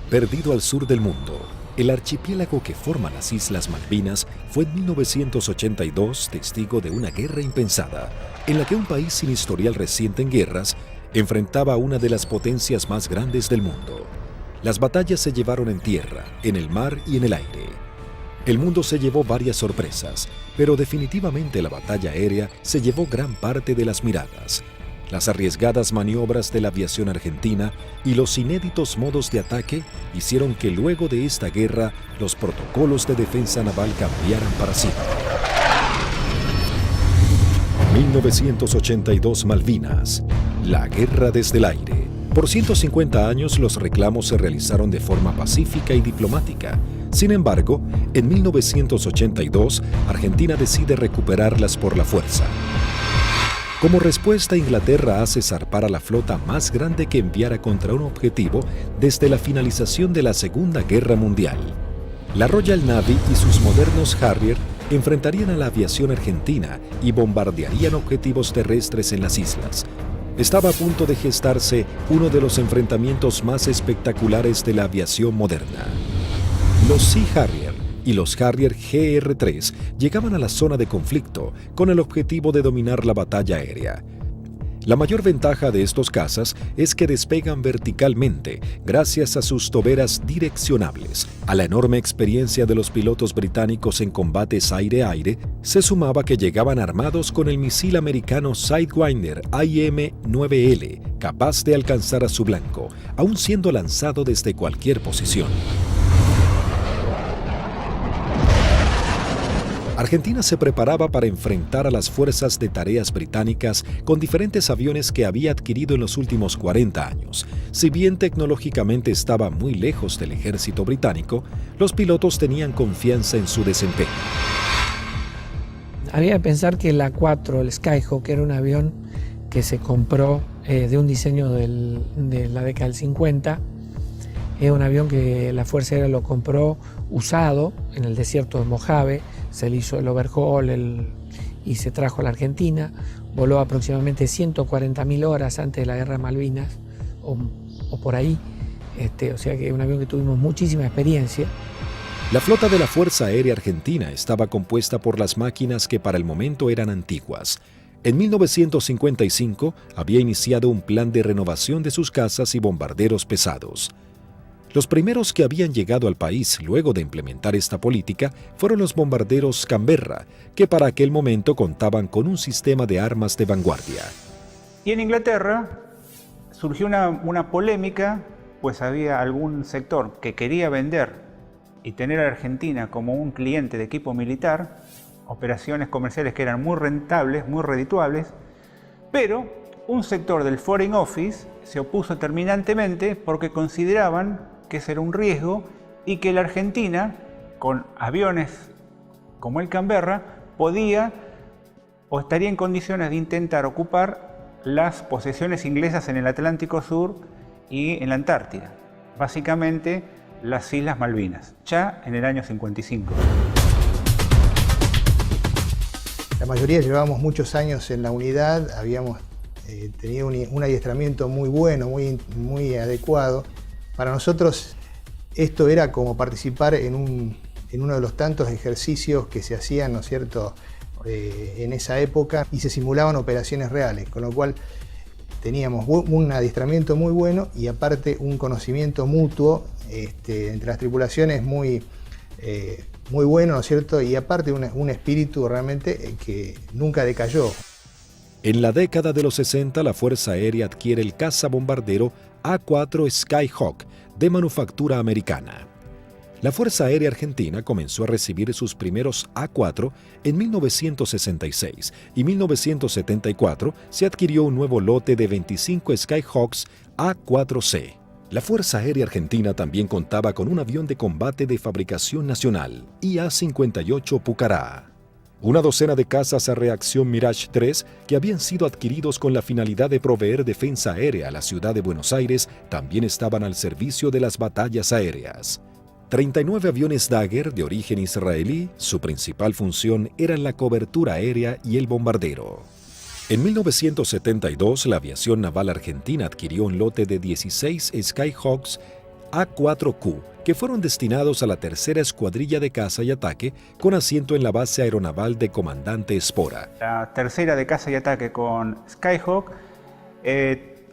Perdido al sur del mundo, el archipiélago que forma las Islas Malvinas fue en 1982 testigo de una guerra impensada, en la que un país sin historial reciente en guerras enfrentaba a una de las potencias más grandes del mundo. Las batallas se llevaron en tierra, en el mar y en el aire. El mundo se llevó varias sorpresas, pero definitivamente la batalla aérea se llevó gran parte de las miradas. Las arriesgadas maniobras de la aviación argentina y los inéditos modos de ataque hicieron que luego de esta guerra los protocolos de defensa naval cambiaran para siempre. 1982 Malvinas, la guerra desde el aire. Por 150 años los reclamos se realizaron de forma pacífica y diplomática. Sin embargo, en 1982, Argentina decide recuperarlas por la fuerza. Como respuesta, Inglaterra hace zarpar a la flota más grande que enviara contra un objetivo desde la finalización de la Segunda Guerra Mundial. La Royal Navy y sus modernos Harrier enfrentarían a la aviación argentina y bombardearían objetivos terrestres en las islas. Estaba a punto de gestarse uno de los enfrentamientos más espectaculares de la aviación moderna. Los Sea Harrier y los Harrier GR-3 llegaban a la zona de conflicto con el objetivo de dominar la batalla aérea. La mayor ventaja de estos cazas es que despegan verticalmente gracias a sus toberas direccionables. A la enorme experiencia de los pilotos británicos en combates aire-aire, se sumaba que llegaban armados con el misil americano Sidewinder IM-9L, capaz de alcanzar a su blanco, aun siendo lanzado desde cualquier posición. Argentina se preparaba para enfrentar a las fuerzas de tareas británicas con diferentes aviones que había adquirido en los últimos 40 años. Si bien tecnológicamente estaba muy lejos del ejército británico, los pilotos tenían confianza en su desempeño. Había que pensar que el A4, el Skyhawk, era un avión que se compró de un diseño de la década del 50. Es un avión que la Fuerza Aérea lo compró usado en el desierto de Mojave, se le hizo el overhaul y se trajo a la Argentina. Voló aproximadamente 140.000 horas antes de la Guerra de Malvinas, o por ahí. O sea que es un avión que tuvimos muchísima experiencia. La flota de la Fuerza Aérea Argentina estaba compuesta por las máquinas que para el momento eran antiguas. En 1955 había iniciado un plan de renovación de sus cazas y bombarderos pesados. Los primeros que habían llegado al país luego de implementar esta política fueron los bombarderos Canberra, que para aquel momento contaban con un sistema de armas de vanguardia. Y en Inglaterra surgió una polémica, pues había algún sector que quería vender y tener a Argentina como un cliente de equipo militar, operaciones comerciales que eran muy rentables, muy redituables, pero un sector del Foreign Office se opuso terminantemente porque consideraban que ese era un riesgo y que la Argentina, con aviones como el Canberra, podía o estaría en condiciones de intentar ocupar las posesiones inglesas en el Atlántico Sur y en la Antártida, básicamente las Islas Malvinas, ya en el año 55. La mayoría llevábamos muchos años en la unidad, habíamos tenido un adiestramiento muy bueno, muy adecuado. Para nosotros esto era como participar en uno de los tantos ejercicios que se hacían, ¿no es cierto?, en esa época, y se simulaban operaciones reales, con lo cual teníamos un adiestramiento muy bueno y aparte un conocimiento mutuo entre las tripulaciones muy bueno, ¿no es cierto?, y aparte un espíritu realmente que nunca decayó. En la década de los 60, la Fuerza Aérea adquiere el cazabombardero A4 Skyhawk de manufactura americana. La Fuerza Aérea Argentina comenzó a recibir sus primeros A4 en 1966 y 1974 se adquirió un nuevo lote de 25 Skyhawks A4C. La Fuerza Aérea Argentina también contaba con un avión de combate de fabricación nacional, IA-58 Pucará. Una docena de cazas a reacción Mirage 3 que habían sido adquiridos con la finalidad de proveer defensa aérea a la ciudad de Buenos Aires también estaban al servicio de las batallas aéreas. 39 aviones Dagger de origen israelí, su principal función era la cobertura aérea y el bombardero. En 1972, la aviación naval argentina adquirió un lote de 16 Skyhawks A4Q, que fueron destinados a la tercera escuadrilla de caza y ataque con asiento en la base aeronaval de Comandante Espora. La tercera de caza y ataque con Skyhawk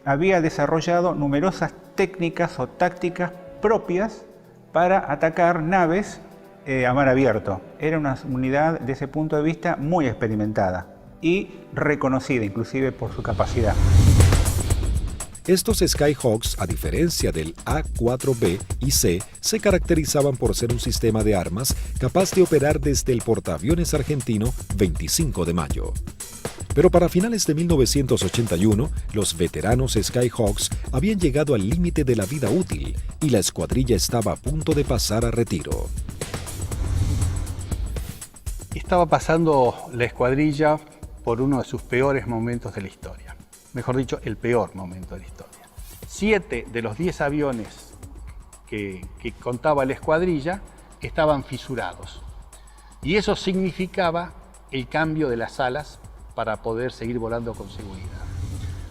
había desarrollado numerosas técnicas o tácticas propias para atacar naves a mar abierto. Era una unidad desde ese punto de vista muy experimentada y reconocida inclusive por su capacidad. Estos Skyhawks, a diferencia del A4B y C, se caracterizaban por ser un sistema de armas capaz de operar desde el portaaviones argentino 25 de mayo. Pero para finales de 1981, los veteranos Skyhawks habían llegado al límite de la vida útil y la escuadrilla estaba a punto de pasar a retiro. Estaba pasando la escuadrilla por uno de sus peores momentos de la historia. Mejor dicho, el peor momento de la historia. 7 de los 10 aviones que contaba la escuadrilla estaban fisurados. Y eso significaba el cambio de las alas para poder seguir volando con seguridad.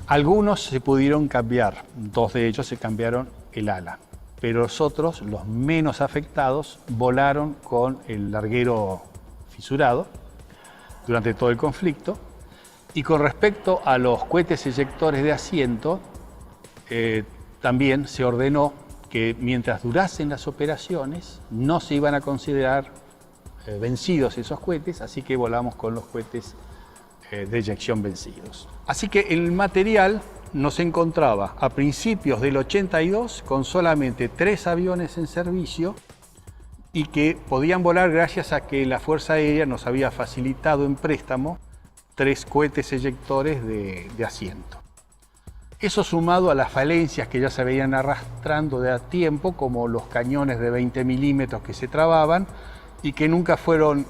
Algunos se pudieron cambiar, 2 de ellos se cambiaron el ala, pero los otros, los menos afectados, volaron con el larguero fisurado durante todo el conflicto. Y con respecto a los cohetes eyectores de asiento, también se ordenó que mientras durasen las operaciones no se iban a considerar vencidos esos cohetes, así que volamos con los cohetes de eyección vencidos. Así que el material nos encontraba a principios del 82 con solamente 3 aviones en servicio y que podían volar gracias a que la Fuerza Aérea nos había facilitado en préstamo 3 cohetes eyectores de asiento. Eso sumado a las falencias que ya se veían arrastrando de a tiempo, como los cañones de 20 milímetros que se trababan y que nunca fueron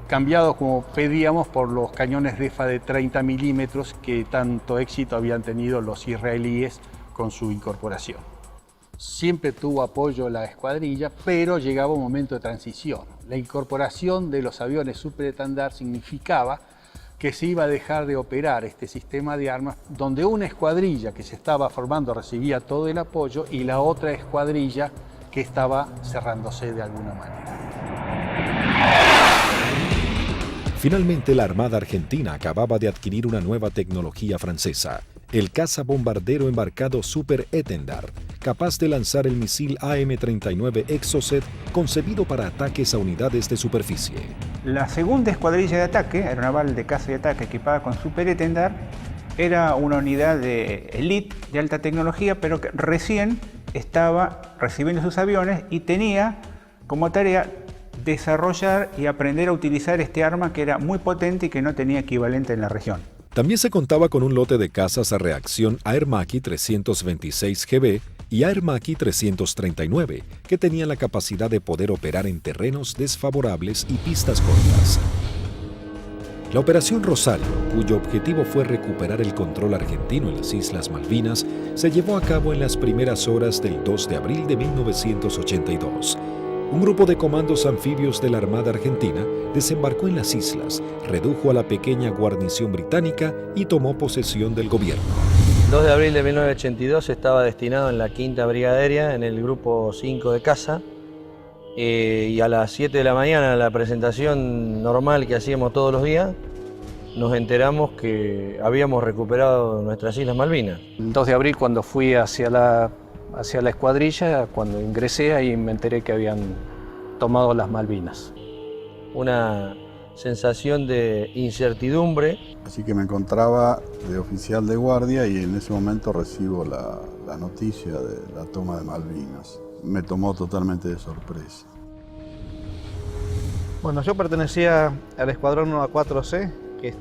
cambiados como pedíamos por los cañones DEFA de 30 milímetros que tanto éxito habían tenido los israelíes con su incorporación. Siempre tuvo apoyo la escuadrilla, pero llegaba un momento de transición. La incorporación de los aviones superestandar significaba que se iba a dejar de operar este sistema de armas donde una escuadrilla que se estaba formando recibía todo el apoyo y la otra escuadrilla que estaba cerrándose de alguna manera. Finalmente, la Armada Argentina acababa de adquirir una nueva tecnología francesa, el caza bombardero embarcado Super Étendard, capaz de lanzar el misil AM-39 Exocet concebido para ataques a unidades de superficie. La segunda escuadrilla de ataque, aeronaval de caza y ataque equipada con Super Étendard, era una unidad de élite de alta tecnología, pero que recién estaba recibiendo sus aviones y tenía como tarea desarrollar y aprender a utilizar este arma que era muy potente y que no tenía equivalente en la región. También se contaba con un lote de cazas a reacción Air Macchi 326 GB y Air Macchi 339, que tenían la capacidad de poder operar en terrenos desfavorables y pistas cortas. La Operación Rosario, cuyo objetivo fue recuperar el control argentino en las Islas Malvinas, se llevó a cabo en las primeras horas del 2 de abril de 1982. Un grupo de comandos anfibios de la Armada Argentina desembarcó en las islas, redujo a la pequeña guarnición británica y tomó posesión del gobierno. El 2 de abril de 1982 estaba destinado en la 5ª Brigada Aérea, en el grupo 5 de caza, y a las 7 de la mañana, en la presentación normal que hacíamos todos los días, nos enteramos que habíamos recuperado nuestras Islas Malvinas. El 2 de abril, cuando fui hacia la escuadrilla, cuando ingresé, ahí me enteré que habían tomado las Malvinas. Una sensación de incertidumbre. Así que me encontraba de oficial de guardia y en ese momento recibo la noticia de la toma de Malvinas. Me tomó totalmente de sorpresa. Bueno, yo pertenecía al escuadrón 1A4C, que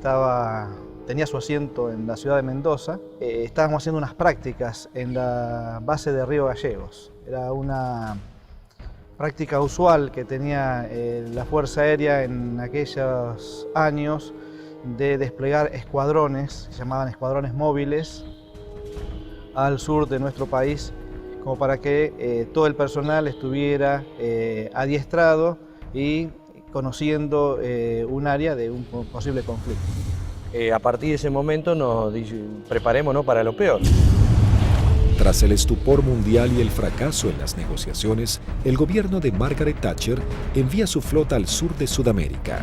tenía su asiento en la ciudad de Mendoza. Estábamos haciendo unas prácticas en la base de Río Gallegos. Era una práctica usual que tenía la Fuerza Aérea en aquellos años de desplegar escuadrones, se llamaban escuadrones móviles, al sur de nuestro país, como para que todo el personal estuviera adiestrado y conociendo un área de un posible conflicto. A partir de ese momento nos preparémonos para lo peor. Tras el estupor mundial y el fracaso en las negociaciones, el gobierno de Margaret Thatcher envía su flota al sur de Sudamérica.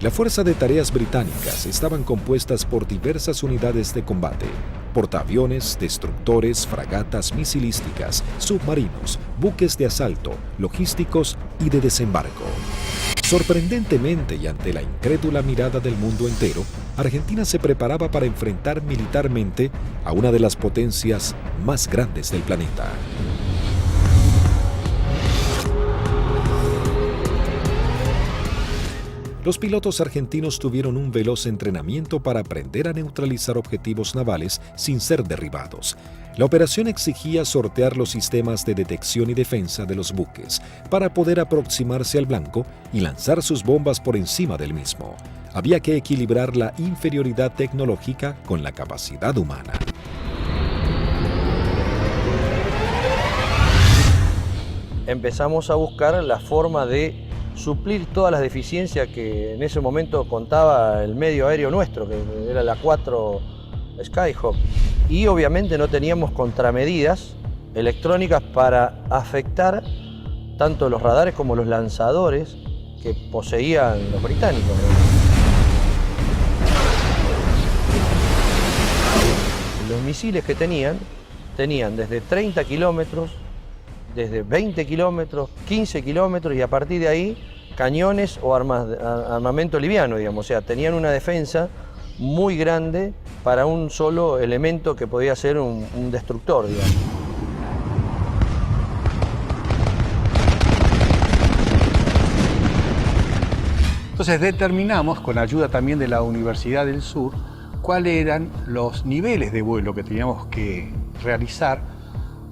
La Fuerza de Tareas Británicas estaban compuestas por diversas unidades de combate, portaaviones, destructores, fragatas misilísticas, submarinos, buques de asalto, logísticos y de desembarco. Sorprendentemente y ante la incrédula mirada del mundo entero, Argentina se preparaba para enfrentar militarmente a una de las potencias más grandes del planeta. Los pilotos argentinos tuvieron un veloz entrenamiento para aprender a neutralizar objetivos navales sin ser derribados. La operación exigía sortear los sistemas de detección y defensa de los buques para poder aproximarse al blanco y lanzar sus bombas por encima del mismo. Había que equilibrar la inferioridad tecnológica con la capacidad humana. Empezamos a buscar la forma de suplir todas las deficiencias que en ese momento contaba el medio aéreo nuestro, que era la 4 Skyhawk. Y obviamente no teníamos contramedidas electrónicas para afectar tanto los radares como los lanzadores que poseían los británicos. Los misiles que tenían desde 30 kilómetros, desde 20 kilómetros, 15 kilómetros y a partir de ahí cañones o armamento liviano, digamos. O sea, tenían una defensa muy grande para un solo elemento que podía ser un destructor, digamos. Entonces determinamos, con ayuda también de la Universidad del Sur, cuáles eran los niveles de vuelo que teníamos que realizar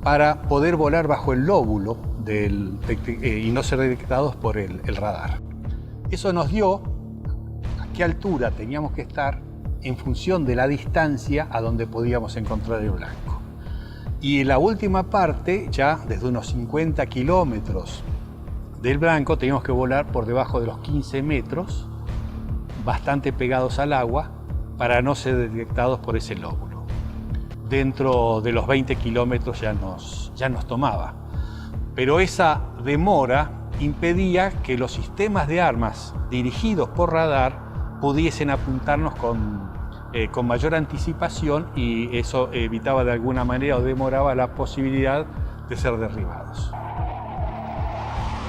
para poder volar bajo el lóbulo y no ser detectados por el radar. Eso nos dio a qué altura teníamos que estar en función de la distancia a donde podíamos encontrar el blanco. Y en la última parte, ya desde unos 50 kilómetros del blanco, teníamos que volar por debajo de los 15 metros, bastante pegados al agua, para no ser detectados por ese lóbulo. Dentro de los 20 kilómetros ya nos tomaba. Pero esa demora impedía que los sistemas de armas dirigidos por radar pudiesen apuntarnos con mayor anticipación y eso evitaba de alguna manera o demoraba la posibilidad de ser derribados.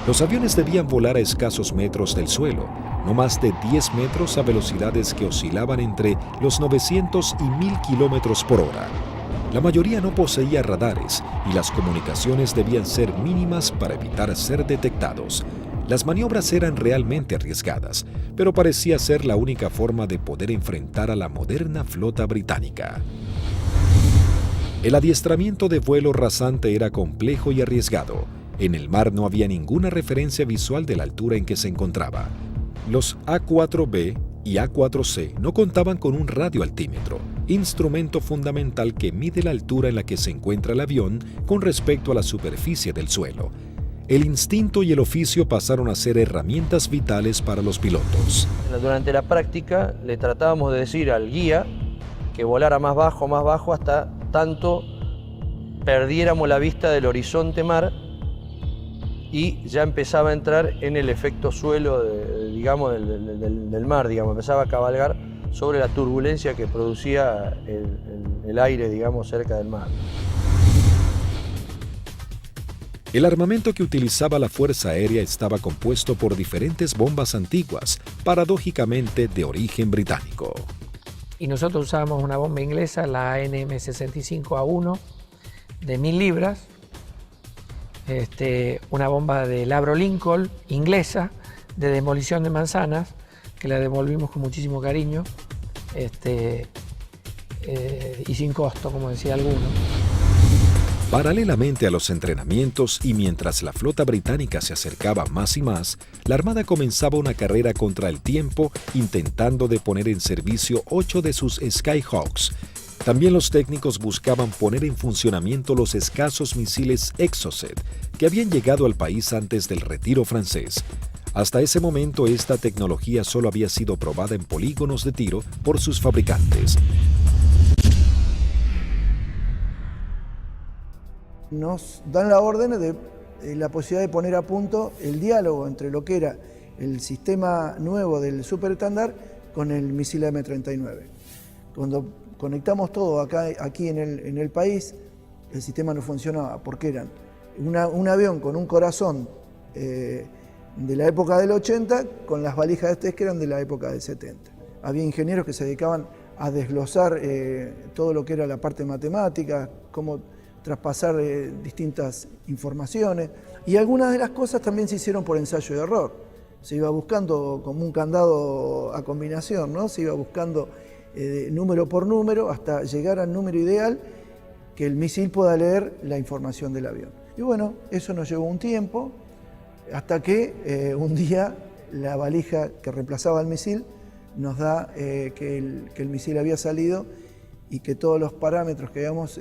Los aviones debían volar a escasos metros del suelo, no más de 10 metros a velocidades que oscilaban entre los 900 y 1000 kilómetros por hora. La mayoría no poseía radares y las comunicaciones debían ser mínimas para evitar ser detectados. Las maniobras eran realmente arriesgadas, pero parecía ser la única forma de poder enfrentar a la moderna flota británica. El adiestramiento de vuelo rasante era complejo y arriesgado. En el mar no había ninguna referencia visual de la altura en que se encontraba. Los A4B y A4C no contaban con un radioaltímetro, instrumento fundamental que mide la altura en la que se encuentra el avión con respecto a la superficie del suelo. El instinto y el oficio pasaron a ser herramientas vitales para los pilotos. Durante la práctica le tratábamos de decir al guía que volara más bajo, hasta tanto perdiéramos la vista del horizonte mar y ya empezaba a entrar en el efecto suelo del mar, empezaba a cabalgar sobre la turbulencia que producía el aire, cerca del mar. El armamento que utilizaba la Fuerza Aérea estaba compuesto por diferentes bombas antiguas, paradójicamente de origen británico. Y nosotros usábamos una bomba inglesa, la ANM-65A1, de 1000 libras, una bomba de Labro Lincoln, inglesa, de demolición de manzanas, que la devolvimos con muchísimo cariño y sin costo, como decía alguno. Paralelamente a los entrenamientos y mientras la flota británica se acercaba más y más, la Armada comenzaba una carrera contra el tiempo intentando de poner en servicio 8 de sus Skyhawks. También los técnicos buscaban poner en funcionamiento los escasos misiles Exocet que habían llegado al país antes del retiro francés. Hasta ese momento esta tecnología solo había sido probada en polígonos de tiro por sus fabricantes. nos dan la orden de la posibilidad de poner a punto el diálogo entre lo que era el sistema nuevo del superestándar con el misil M39. Cuando conectamos todo aquí en el país, el sistema no funcionaba porque eran un avión con un corazón de la época del 80 con las valijas de test que eran de la época del 70. Había ingenieros que se dedicaban a desglosar todo lo que era la parte matemática, cómo traspasar distintas informaciones, y algunas de las cosas también se hicieron por ensayo y error. Se iba buscando como un candado a combinación, ¿no? Se iba buscando número por número hasta llegar al número ideal que el misil pueda leer la información del avión. Y bueno, eso nos llevó un tiempo, hasta que un día la valija que reemplazaba al misil nos da que el misil había salido y que todos los parámetros que habíamos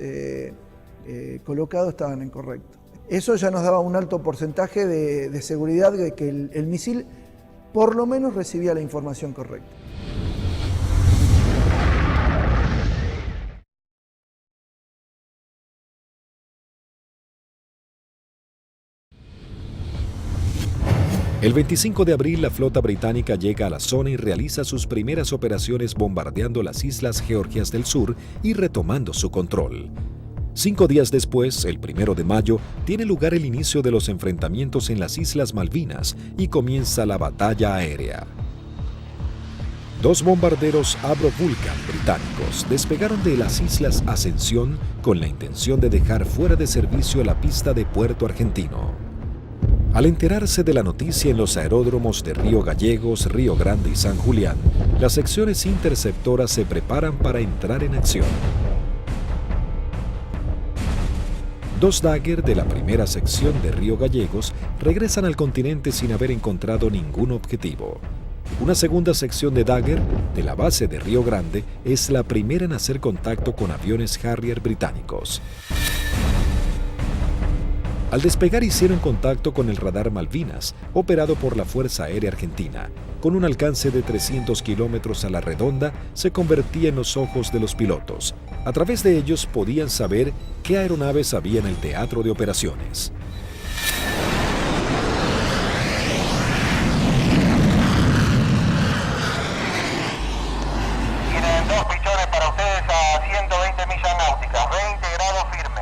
colocado estaban incorrectos. Eso ya nos daba un alto porcentaje de seguridad de que el misil por lo menos recibía la información correcta. El 25 de abril, la flota británica llega a la zona y realiza sus primeras operaciones bombardeando las islas Georgias del Sur y retomando su control. 5 días después, el 1 de mayo, tiene lugar el inicio de los enfrentamientos en las Islas Malvinas y comienza la batalla aérea. 2 bombarderos Avro Vulcan británicos despegaron de las Islas Ascensión con la intención de dejar fuera de servicio la pista de Puerto Argentino. Al enterarse de la noticia en los aeródromos de Río Gallegos, Río Grande y San Julián, las secciones interceptoras se preparan para entrar en acción. 2 Dagger de la primera sección de Río Gallegos regresan al continente sin haber encontrado ningún objetivo. Una segunda sección de Dagger de la base de Río Grande es la primera en hacer contacto con aviones Harrier británicos. Al despegar hicieron contacto con el radar Malvinas, operado por la Fuerza Aérea Argentina. Con un alcance de 300 kilómetros a la redonda, se convertía en los ojos de los pilotos. A través de ellos podían saber qué aeronaves había en el teatro de operaciones. Tienen 2 pichones para ustedes a 120 millas náuticas, 20 grados firme.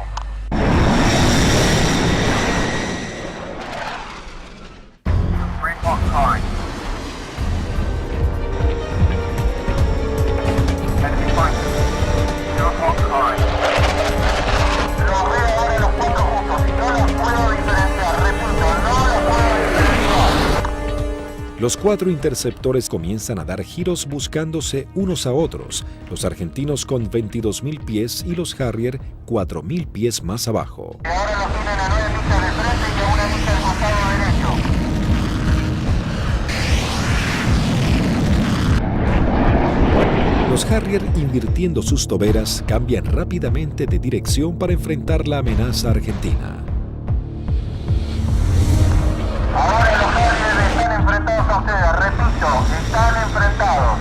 Los 4 interceptores comienzan a dar giros buscándose unos a otros, los argentinos con 22.000 pies y los Harrier 4.000 pies más abajo. Ahora los tienen a 9 millas de frente y a 1 milla del costado derecho. Los Harrier, invirtiendo sus toberas, cambian rápidamente de dirección para enfrentar la amenaza argentina. Ahora los Harrier están enfrentados a ustedes, repito, están enfrentados.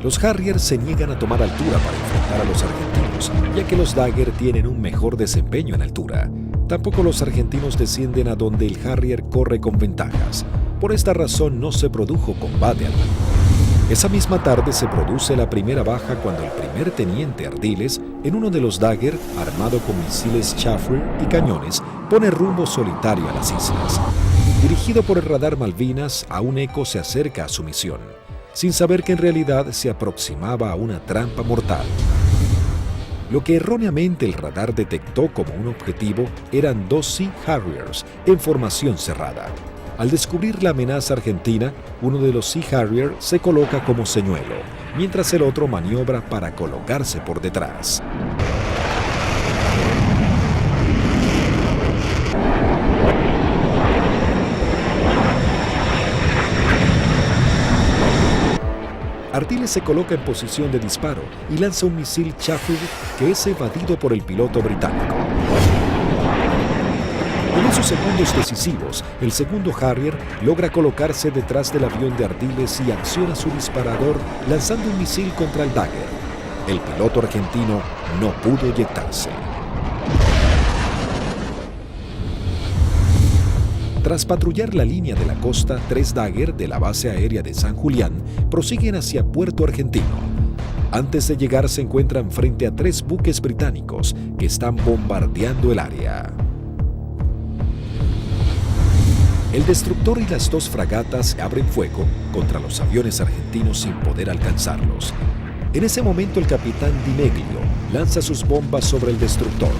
Los Harrier se niegan a tomar altura para enfrentar a los argentinos, ya que los Dagger tienen un mejor desempeño en altura. Tampoco los argentinos descienden a donde el Harrier corre con ventajas. Por esta razón no se produjo combate alguno. Esa misma tarde se produce la primera baja cuando el primer teniente Ardiles, en uno de los Dagger, armado con misiles Chaffee y cañones, pone rumbo solitario a las islas. Dirigido por el radar Malvinas, aún Eco se acerca a su misión, sin saber que en realidad se aproximaba a una trampa mortal. Lo que erróneamente el radar detectó como un objetivo eran 2 Sea Harriers en formación cerrada. Al descubrir la amenaza argentina, uno de los Sea Harrier se coloca como señuelo, mientras el otro maniobra para colocarse por detrás. Ardiles se coloca en posición de disparo y lanza un misil Chaffee que es evadido por el piloto británico. En esos segundos decisivos, el segundo Harrier logra colocarse detrás del avión de Ardiles y acciona su disparador lanzando un misil contra el Dagger. El piloto argentino no pudo eyectarse. Tras patrullar la línea de la costa, 3 Dagger de la base aérea de San Julián prosiguen hacia Puerto Argentino. Antes de llegar se encuentran frente a 3 buques británicos que están bombardeando el área. El destructor y las 2 fragatas abren fuego contra los aviones argentinos sin poder alcanzarlos. En ese momento el capitán Di Meglio lanza sus bombas sobre el destructor.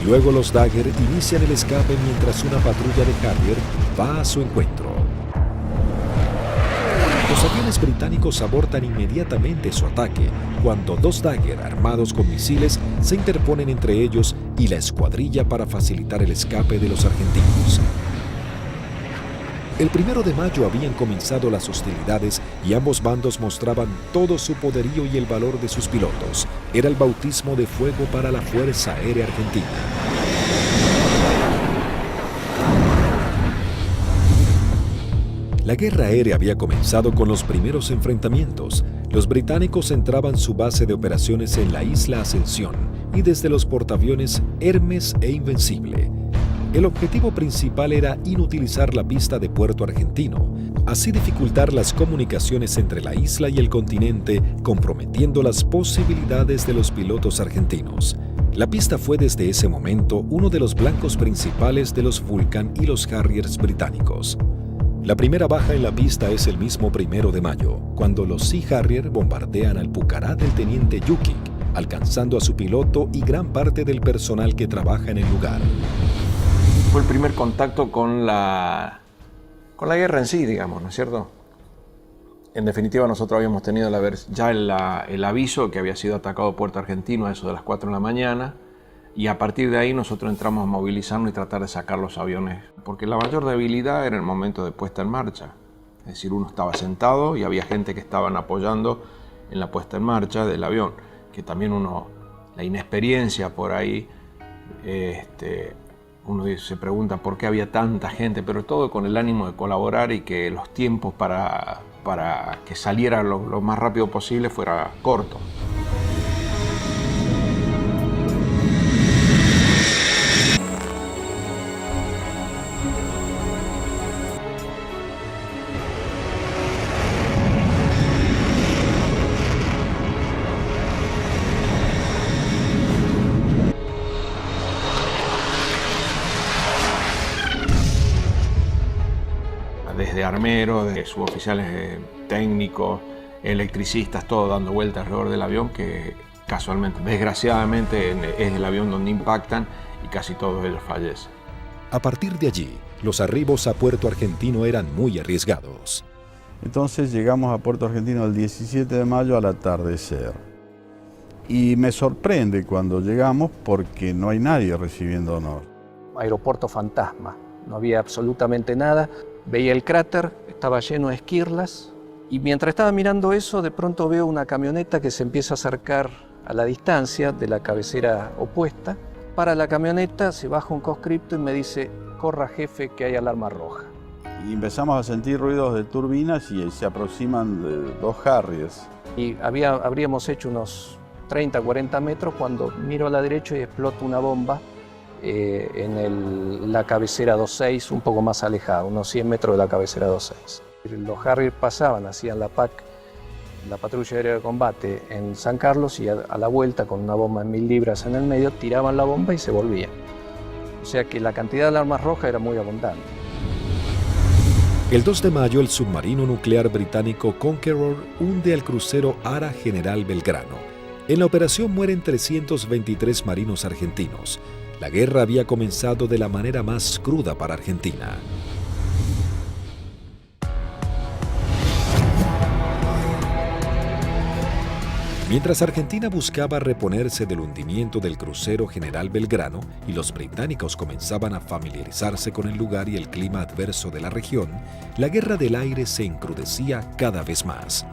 Luego los Dagger inician el escape mientras una patrulla de Harrier va a su encuentro. Los aviones británicos abortan inmediatamente su ataque cuando 2 Dagger armados con misiles se interponen entre ellos y la escuadrilla para facilitar el escape de los argentinos. El 1 de mayo habían comenzado las hostilidades y ambos bandos mostraban todo su poderío y el valor de sus pilotos. Era el bautismo de fuego para la Fuerza Aérea Argentina. La guerra aérea había comenzado con los primeros enfrentamientos. Los británicos entraban su base de operaciones en la isla Ascensión y desde los portaaviones Hermes e Invencible. El objetivo principal era inutilizar la pista de Puerto Argentino, así dificultar las comunicaciones entre la isla y el continente, comprometiendo las posibilidades de los pilotos argentinos. La pista fue desde ese momento uno de los blancos principales de los Vulcan y los Harriers británicos. La primera baja en la pista es el mismo 1 de mayo, cuando los Sea Harrier bombardean al Pucará del teniente Yukik, alcanzando a su piloto y gran parte del personal que trabaja en el lugar. Fue el primer contacto con la guerra en sí, digamos, ¿no es cierto? En definitiva, nosotros habíamos tenido ya el aviso que había sido atacado Puerto Argentino a eso de las 4 de la mañana, y a partir de ahí nosotros entramos a movilizarnos y tratar de sacar los aviones, porque la mayor debilidad era el momento de puesta en marcha. Es decir, uno estaba sentado y había gente que estaban apoyando en la puesta en marcha del avión, que también la inexperiencia por ahí, uno se pregunta por qué había tanta gente, pero todo con el ánimo de colaborar y que los tiempos para que saliera lo más rápido posible fuera corto. Desde armeros, de suboficiales técnicos, electricistas, todo dando vueltas alrededor del avión, que casualmente, desgraciadamente, es el avión donde impactan y casi todos ellos fallecen. A partir de allí, los arribos a Puerto Argentino eran muy arriesgados. Entonces llegamos a Puerto Argentino el 17 de mayo al atardecer. Y me sorprende cuando llegamos porque no hay nadie recibiéndonos. Aeropuerto fantasma, no había absolutamente nada. Veía el cráter, estaba lleno de esquirlas, y mientras estaba mirando eso, de pronto veo una camioneta que se empieza a acercar a la distancia de la cabecera opuesta. Para la camioneta, se baja un conscripto y me dice: corra jefe, que hay alarma roja. Y empezamos a sentir ruidos de turbinas y se aproximan 2 Harriers. Y habríamos hecho unos 30, 40 metros cuando miro a la derecha y explota una bomba en la cabecera 26, un poco más alejada, unos 100 metros de la cabecera 26. Los Harrier pasaban, hacían la PAC, la patrulla aérea de combate en San Carlos, y a la vuelta con una bomba de 1000 libras en el medio, tiraban la bomba y se volvían. O sea que la cantidad de alarmas rojas era muy abundante. El 2 de mayo, el submarino nuclear británico Conqueror hunde al crucero Ara General Belgrano. En la operación mueren 323 marinos argentinos. La guerra había comenzado de la manera más cruda para Argentina. Mientras Argentina buscaba reponerse del hundimiento del crucero General Belgrano y los británicos comenzaban a familiarizarse con el lugar y el clima adverso de la región, la guerra del aire se encrudecía cada vez más.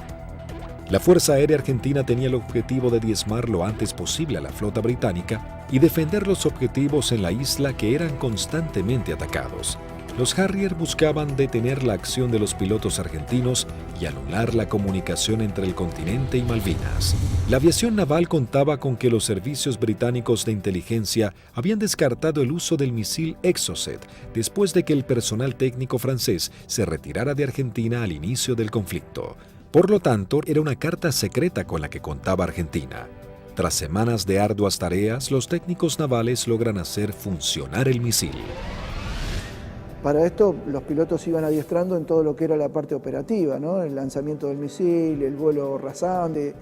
La Fuerza Aérea Argentina tenía el objetivo de diezmar lo antes posible a la flota británica y defender los objetivos en la isla que eran constantemente atacados. Los Harrier buscaban detener la acción de los pilotos argentinos y anular la comunicación entre el continente y Malvinas. La aviación naval contaba con que los servicios británicos de inteligencia habían descartado el uso del misil Exocet después de que el personal técnico francés se retirara de Argentina al inicio del conflicto. Por lo tanto, era una carta secreta con la que contaba Argentina. Tras semanas de arduas tareas, los técnicos navales logran hacer funcionar el misil. Para esto, los pilotos iban adiestrando en todo lo que era la parte operativa, ¿no? El lanzamiento del misil, el vuelo rasante,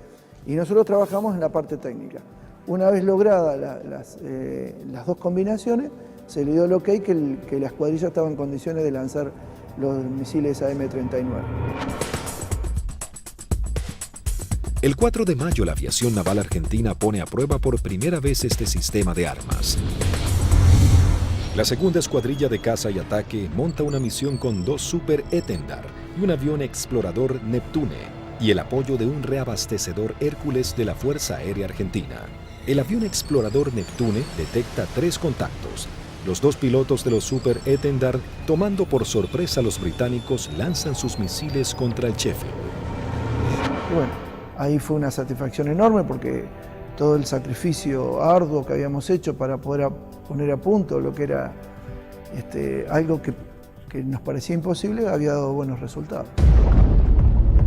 y nosotros trabajamos en la parte técnica. Una vez logradas las dos combinaciones, se le dio el ok que la escuadrilla estaba en condiciones de lanzar los misiles AM-39. El 4 de mayo, la aviación naval argentina pone a prueba por primera vez este sistema de armas. La segunda escuadrilla de caza y ataque monta una misión con 2 Super Etendard y un avión explorador Neptune y el apoyo de un reabastecedor Hércules de la Fuerza Aérea Argentina. El avión explorador Neptune detecta 3 contactos. Los 2 pilotos de los Super Etendard, tomando por sorpresa a los británicos, lanzan sus misiles contra el Sheffield. Bueno, ahí fue una satisfacción enorme porque todo el sacrificio arduo que habíamos hecho para poder poner a punto lo que era algo que nos parecía imposible había dado buenos resultados.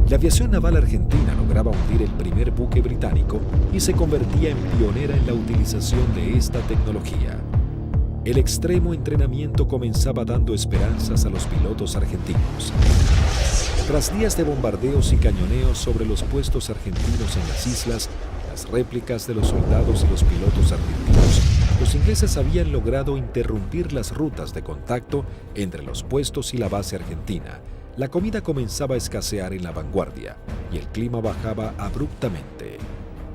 La aviación naval argentina lograba hundir el primer buque británico y se convertía en pionera en la utilización de esta tecnología. El extremo entrenamiento comenzaba dando esperanzas a los pilotos argentinos. Tras días de bombardeos y cañoneos sobre los puestos argentinos en las islas, las réplicas de los soldados y los pilotos argentinos, los ingleses habían logrado interrumpir las rutas de contacto entre los puestos y la base argentina. La comida comenzaba a escasear en la vanguardia y el clima bajaba abruptamente.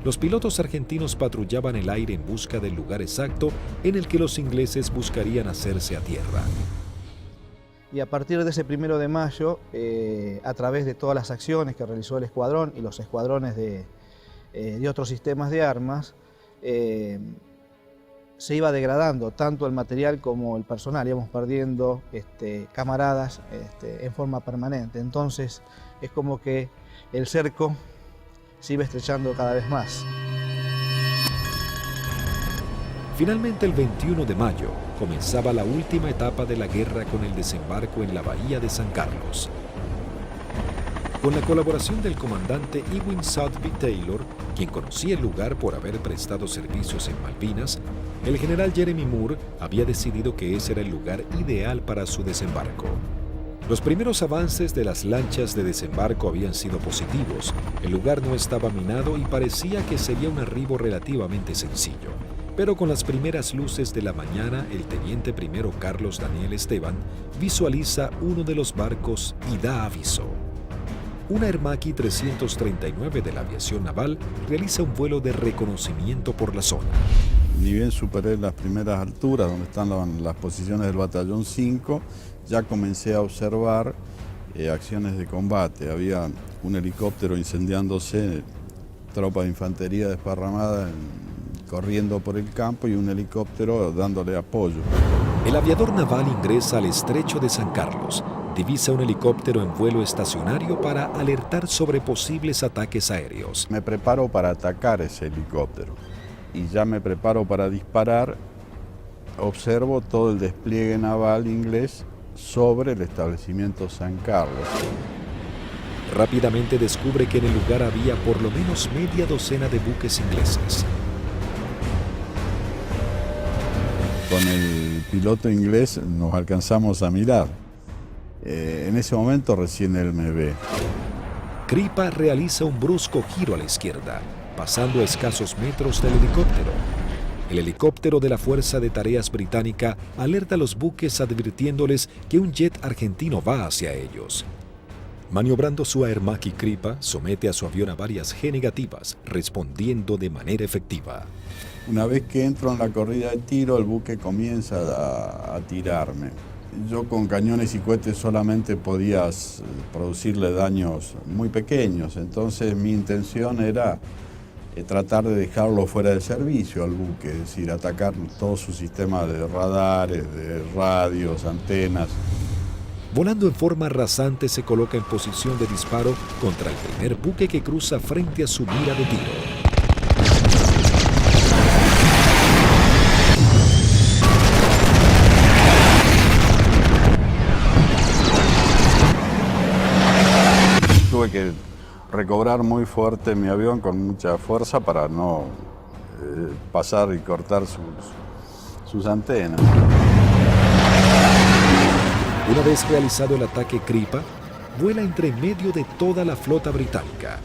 Los pilotos argentinos patrullaban el aire en busca del lugar exacto en el que los ingleses buscarían hacerse a tierra. Y a partir de ese 1 de mayo, a través de todas las acciones que realizó el escuadrón y los escuadrones de otros sistemas de armas, se iba degradando tanto el material como el personal, íbamos perdiendo camaradas en forma permanente. Entonces es como que el cerco se iba estrechando cada vez más. Finalmente, el 21 de mayo, comenzaba la última etapa de la guerra con el desembarco en la bahía de San Carlos. Con la colaboración del comandante Ewing Southby Taylor, quien conocía el lugar por haber prestado servicios en Malvinas, el general Jeremy Moore había decidido que ese era el lugar ideal para su desembarco. Los primeros avances de las lanchas de desembarco habían sido positivos, el lugar no estaba minado y parecía que sería un arribo relativamente sencillo. Pero con las primeras luces de la mañana, el teniente primero Carlos Daniel Esteban visualiza uno de los barcos y da aviso. Una Hermaki 339 de la aviación naval realiza un vuelo de reconocimiento por la zona. Ni bien superé las primeras alturas, donde están las posiciones del batallón 5, ya comencé a observar acciones de combate. Había un helicóptero incendiándose, tropa de infantería desparramada corriendo por el campo y un helicóptero dándole apoyo. El aviador naval ingresa al estrecho de San Carlos, divisa un helicóptero en vuelo estacionario para alertar sobre posibles ataques aéreos. Me preparo para atacar ese helicóptero y ya me preparo para disparar. Observo todo el despliegue naval inglés sobre el establecimiento San Carlos. Rápidamente descubre que en el lugar había por lo menos media docena de buques ingleses. Con el piloto inglés nos alcanzamos a mirar. En ese momento recién él me ve. Kripa realiza un brusco giro a la izquierda, pasando a escasos metros del helicóptero. El helicóptero de la Fuerza de Tareas Británica alerta a los buques advirtiéndoles que un jet argentino va hacia ellos. Maniobrando su Hermaki, Kripa somete a su avión a varias G negativas, respondiendo de manera efectiva. Una vez que entro en la corrida de tiro, el buque comienza a tirarme. Yo con cañones y cohetes solamente podía producirle daños muy pequeños, entonces mi intención era tratar de dejarlo fuera de servicio al buque, es decir, atacar todo su sistema de radares, de radios, antenas. Volando en forma rasante se coloca en posición de disparo contra el primer buque que cruza frente a su mira de tiro. Tuve que recobrar muy fuerte mi avión con mucha fuerza para no pasar y cortar sus antenas. Una vez realizado el ataque Kripa, vuela entre medio de toda la flota británica.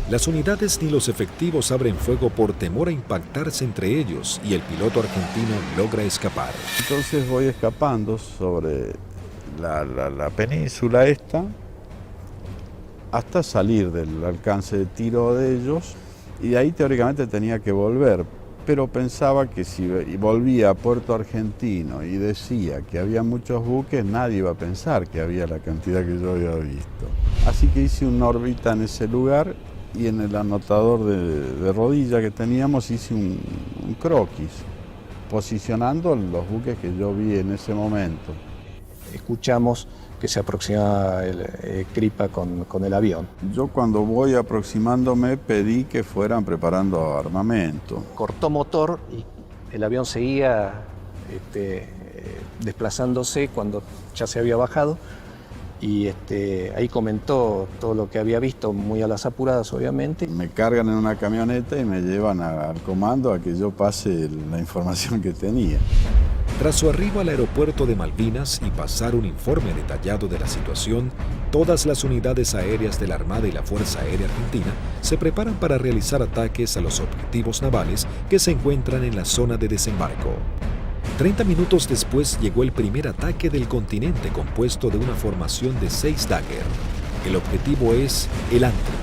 Las unidades ni los efectivos abren fuego por temor a impactarse entre ellos y el piloto argentino logra escapar. Entonces voy escapando sobre la península esta hasta salir del alcance de tiro de ellos y de ahí teóricamente tenía que volver. Pero pensaba que si volvía a Puerto Argentino y decía que había muchos buques, nadie iba a pensar que había la cantidad que yo había visto. Así que hice una órbita en ese lugar y en el anotador de rodilla que teníamos hice un croquis, posicionando los buques que yo vi en ese momento. Escuchamos que se aproximaba el Kripa con el avión. Yo cuando voy aproximándome pedí que fueran preparando armamento. Cortó motor y el avión seguía desplazándose cuando ya se había bajado y ahí comentó todo lo que había visto, muy a las apuradas obviamente. Me cargan en una camioneta y me llevan al comando a que yo pase la información que tenía. Tras su arribo al aeropuerto de Malvinas y pasar un informe detallado de la situación, todas las unidades aéreas de la Armada y la Fuerza Aérea Argentina se preparan para realizar ataques a los objetivos navales que se encuentran en la zona de desembarco. 30 minutos después llegó el primer ataque del continente compuesto de una formación de 6 Dagger. El objetivo es el Antrim.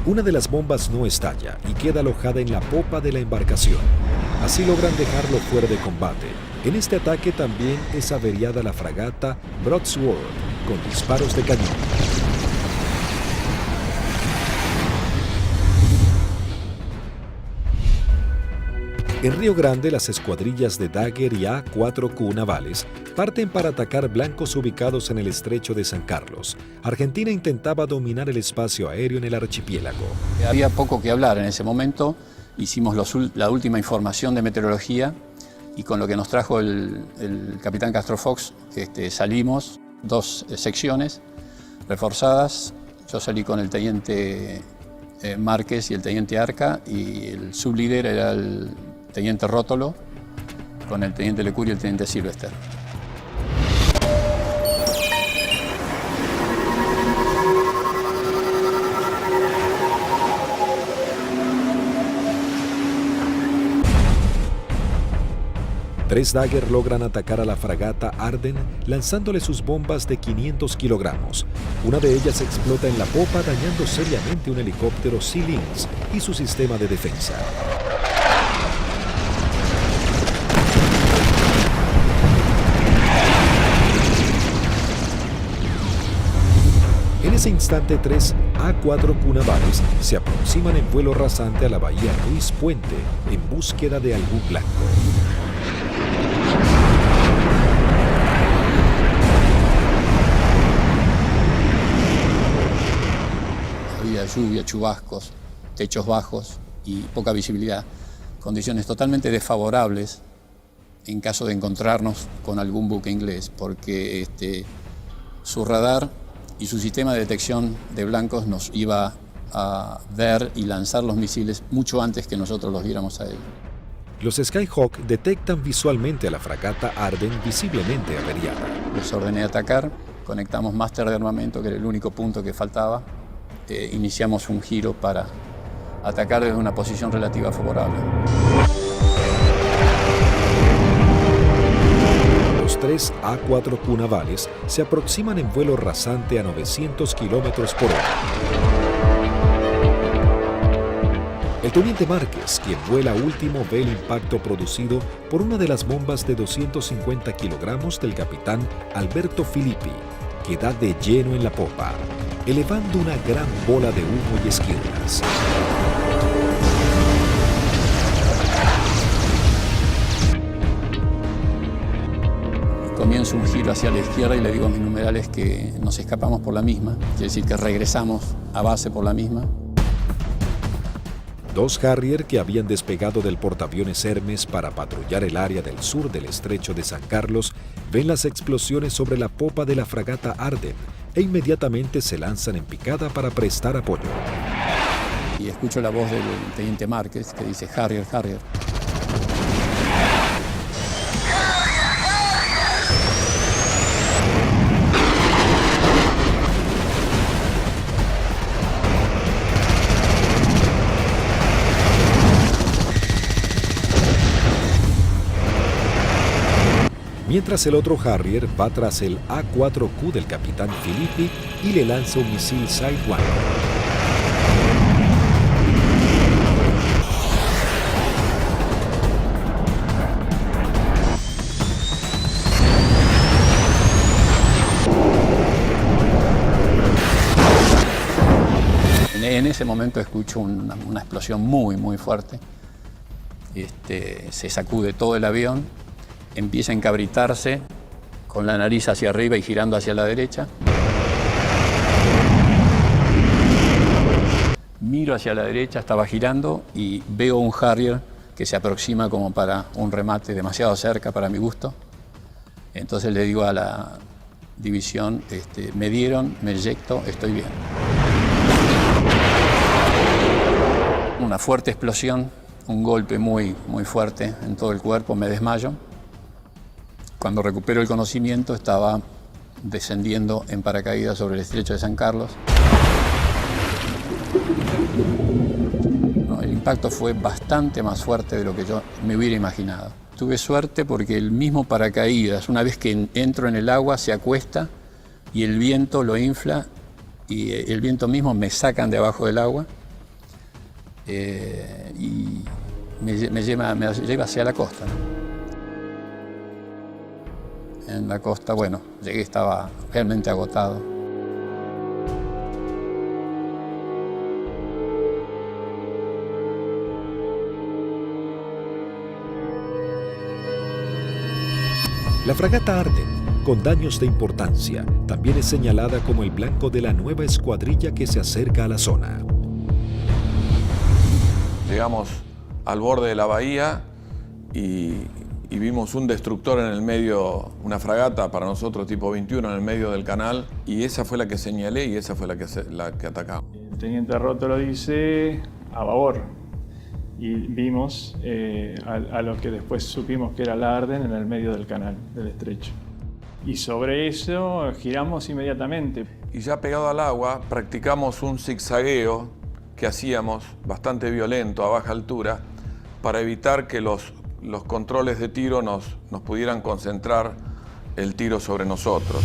Una de las bombas no estalla y queda alojada en la popa de la embarcación. Así logran dejarlo fuera de combate. En este ataque también es averiada la fragata Broadsword con disparos de cañón. En Río Grande, las escuadrillas de Dagger y A-4Q navales parten para atacar blancos ubicados en el estrecho de San Carlos. Argentina intentaba dominar el espacio aéreo en el archipiélago. Había poco que hablar en ese momento. Hicimos la última información de meteorología y con lo que nos trajo el capitán Castro Fox, salimos 2 secciones reforzadas. Yo salí con el teniente Márquez y el teniente Arca y el sublíder era el teniente Rótolo con el teniente Lecuri y el teniente Silvester. Tres Dagger logran atacar a la fragata Arden lanzándole sus bombas de 500 kilogramos. Una de ellas explota en la popa dañando seriamente un helicóptero Sea Lynx y su sistema de defensa. En ese instante, 3 A-4Q navales se aproximan en vuelo rasante a la bahía Ruiz Puente en búsqueda de algún blanco. Había lluvia, chubascos, techos bajos y poca visibilidad, condiciones totalmente desfavorables en caso de encontrarnos con algún buque inglés, porque su radar y su sistema de detección de blancos nos iba a ver y lanzar los misiles mucho antes que nosotros los viéramos a él. Los Skyhawk detectan visualmente a la fragata Arden visiblemente averiada. Les ordené atacar, conectamos máster de armamento, que era el único punto que faltaba. Iniciamos un giro para atacar desde una posición relativa favorable. Los 3 A-4Q navales se aproximan en vuelo rasante a 900 kilómetros por hora. El teniente Márquez, quien vuela último, ve el impacto producido por una de las bombas de 250 kilogramos del capitán Alberto Filippi, que da de lleno en la popa, elevando una gran bola de humo y esquirlas. comienzo un giro hacia la izquierda y le digo a mis numerales que nos escapamos por la misma, quiere decir que regresamos a base por la misma. 2 Harrier que habían despegado del portaaviones Hermes para patrullar el área del sur del estrecho de San Carlos ven las explosiones sobre la popa de la fragata Arden e inmediatamente se lanzan en picada para prestar apoyo. Y escucho la voz del teniente Márquez que dice Harrier, Harrier. Mientras el otro Harrier va tras el A4Q del capitán Filippi y le lanza un misil Sidewinder. En ese momento escucho una explosión muy fuerte. Se sacude todo el avión, empieza a encabritarse con la nariz hacia arriba y girando hacia la derecha. Miro hacia la derecha, estaba girando y veo un Harrier que se aproxima como para un remate demasiado cerca para mi gusto. Entonces le digo a la división, me dieron, me eyecto, estoy bien. Una fuerte explosión, un golpe muy fuerte en todo el cuerpo, me desmayo. Cuando recupero el conocimiento estaba descendiendo en paracaídas sobre el estrecho de San Carlos. El impacto fue bastante más fuerte de lo que yo me hubiera imaginado. Tuve suerte porque el mismo paracaídas, una vez que entro en el agua, se acuesta y el viento lo infla y el viento mismo me sacan de abajo del agua y me lleva hacia la costa, ¿no? En la costa, bueno, llegué, estaba realmente agotado. La fragata Arden, con daños de importancia, también es señalada como el blanco de la nueva escuadrilla que se acerca a la zona. Llegamos al borde de la bahía y vimos un destructor en el medio, una fragata para nosotros tipo 21 en el medio del canal, y esa fue la que señalé y esa fue la que atacamos. El teniente Rótolo dice a babor y vimos a lo que después supimos que era la Arden en el medio del canal, del estrecho. Y sobre eso giramos inmediatamente. Y ya pegado al agua practicamos un zigzagueo que hacíamos bastante violento a baja altura para evitar que los controles de tiro nos pudieran concentrar el tiro sobre nosotros.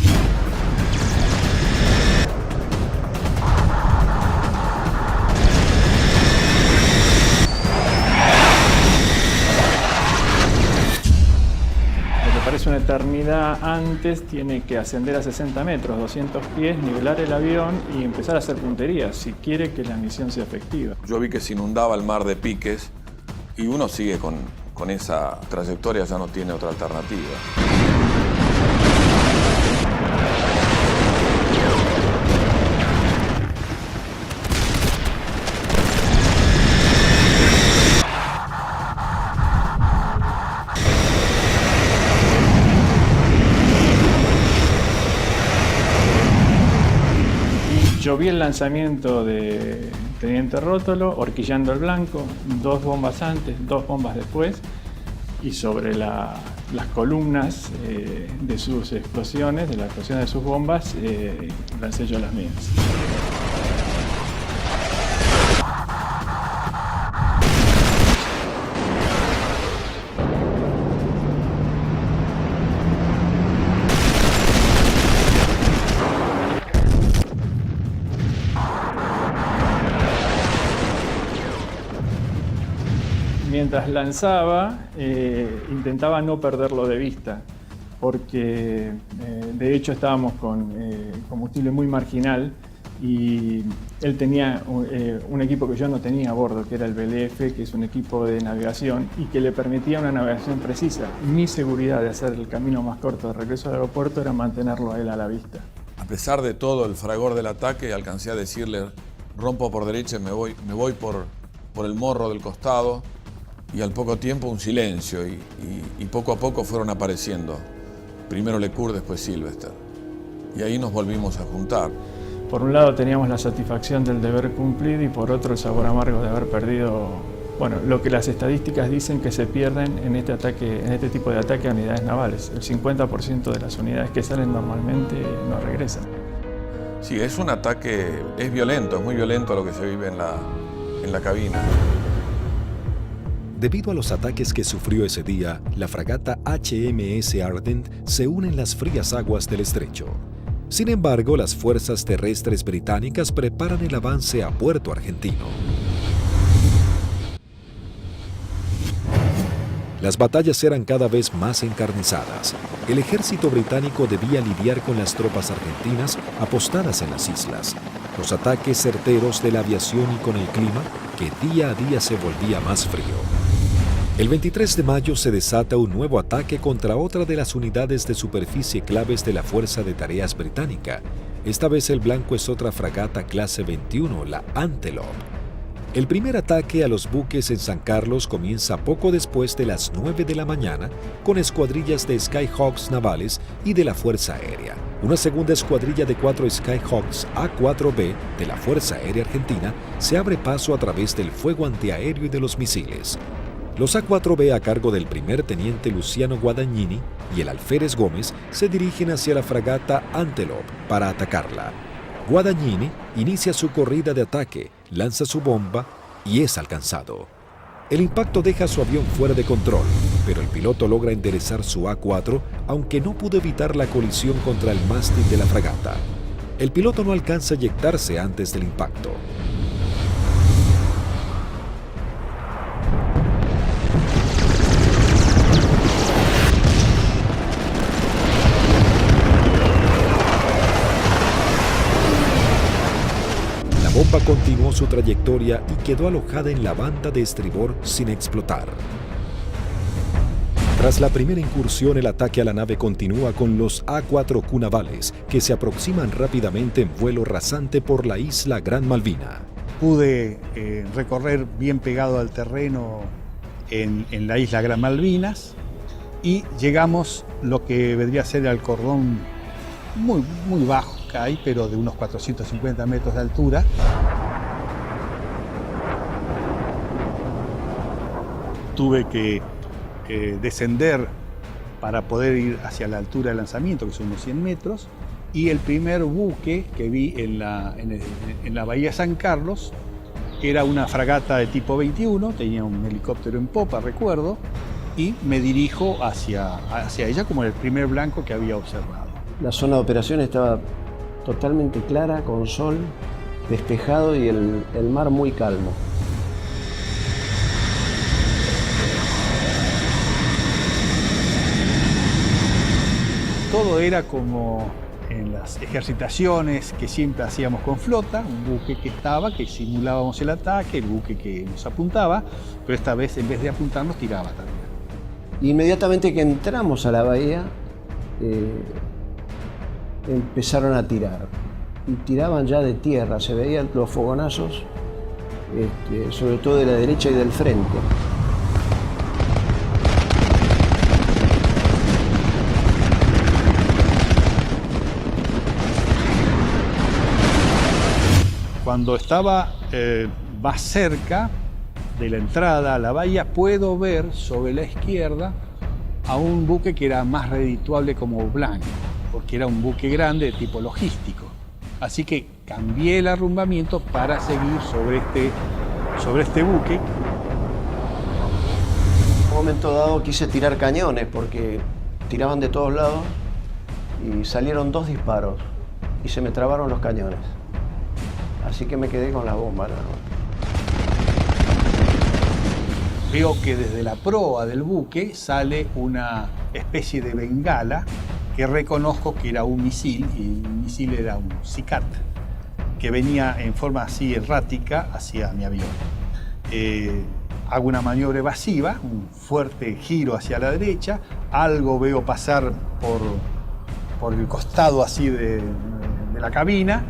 Lo que parece una eternidad antes tiene que ascender a 60 metros, 200 pies, nivelar el avión y empezar a hacer puntería si quiere que la misión sea efectiva. Yo vi que se inundaba el mar de piques y uno sigue con esa trayectoria, ya no tiene otra alternativa. Yo vi el lanzamiento de Teniente Rótolo, horquillando el blanco, 2 bombas antes, 2 bombas después, y sobre las columnas de sus explosiones, de la explosión de sus bombas, lancé yo las mías. Mientras lanzaba, intentaba no perderlo de vista, porque de hecho estábamos con combustible muy marginal y él tenía un equipo que yo no tenía a bordo, que era el BLF, que es un equipo de navegación y que le permitía una navegación precisa. Mi seguridad de hacer el camino más corto de regreso al aeropuerto era mantenerlo a él a la vista. A pesar de todo el fragor del ataque, alcancé a decirle: rompo por derecha y me voy por el morro del costado, y al poco tiempo un silencio y poco a poco fueron apareciendo. Primero Lecour, después Sylvester. Y ahí nos volvimos a juntar. Por un lado teníamos la satisfacción del deber cumplido y por otro el sabor amargo de haber perdido, bueno, lo que las estadísticas dicen que se pierden en este tipo de ataque a unidades navales. El 50% de las unidades que salen normalmente no regresan. Sí, es un ataque, es violento, es muy violento lo que se vive en la cabina. Debido a los ataques que sufrió ese día, la fragata HMS Ardent se une en las frías aguas del estrecho. Sin embargo, las fuerzas terrestres británicas preparan el avance a Puerto Argentino. Las batallas eran cada vez más encarnizadas. El ejército británico debía lidiar con las tropas argentinas apostadas en las islas, los ataques certeros de la aviación y con el clima, que día a día se volvía más frío. El 23 de mayo se desata un nuevo ataque contra otra de las unidades de superficie claves de la Fuerza de Tareas Británica. Esta vez el blanco es otra fragata clase 21, la Antelope. El primer ataque a los buques en San Carlos comienza poco después de las 9 de la mañana con escuadrillas de Skyhawks navales y de la Fuerza Aérea. Una segunda escuadrilla de 4 Skyhawks A4B de la Fuerza Aérea Argentina se abre paso a través del fuego antiaéreo y de los misiles. Los A4B a cargo del primer teniente Luciano Guadagnini y el alférez Gómez se dirigen hacia la fragata Antelope para atacarla. Guadagnini inicia su corrida de ataque, lanza su bomba y es alcanzado. El impacto deja su avión fuera de control, pero el piloto logra enderezar su A4, aunque no pudo evitar la colisión contra el mástil de la fragata. El piloto no alcanza a eyectarse antes del impacto. La bomba continuó su trayectoria y quedó alojada en la banda de estribor sin explotar. Tras la primera incursión, el ataque a la nave continúa con los A4Q navales, que se aproximan rápidamente en vuelo rasante por la isla Gran Malvina. Pude recorrer bien pegado al terreno en la isla Gran Malvinas y llegamos lo que vendría a ser al cordón muy bajo que hay, pero de unos 450 metros de altura. Tuve que descender para poder ir hacia la altura de lanzamiento, que son unos 100 metros, y el primer buque que vi en la bahía San Carlos era una fragata de tipo 21, tenía un helicóptero en popa, recuerdo, y me dirijo hacia ella como el primer blanco que había observado. La zona de operación estaba totalmente clara, con sol, despejado y el mar muy calmo. Todo era como en las ejercitaciones que siempre hacíamos con flota, un buque que simulábamos el ataque, el buque que nos apuntaba, pero esta vez en vez de apuntarnos tiraba también. Inmediatamente que entramos a la bahía, empezaron a tirar. Y tiraban ya de tierra, se veían los fogonazos, sobre todo de la derecha y del frente. Cuando estaba más cerca de la entrada a la bahía, puedo ver sobre la izquierda a un buque que era más redituable como blanco, porque era un buque grande de tipo logístico. Así que cambié el arrumbamiento para seguir sobre este buque. En un momento dado quise tirar cañones porque tiraban de todos lados y salieron 2 disparos y se me trabaron los cañones. Así que me quedé con la bomba. Veo que desde la proa del buque sale una especie de bengala que reconozco que era un misil, y el misil era un Sicat. que venía en forma así errática hacia mi avión. Hago una maniobra evasiva, un fuerte giro hacia la derecha, algo veo pasar por el costado así de la cabina.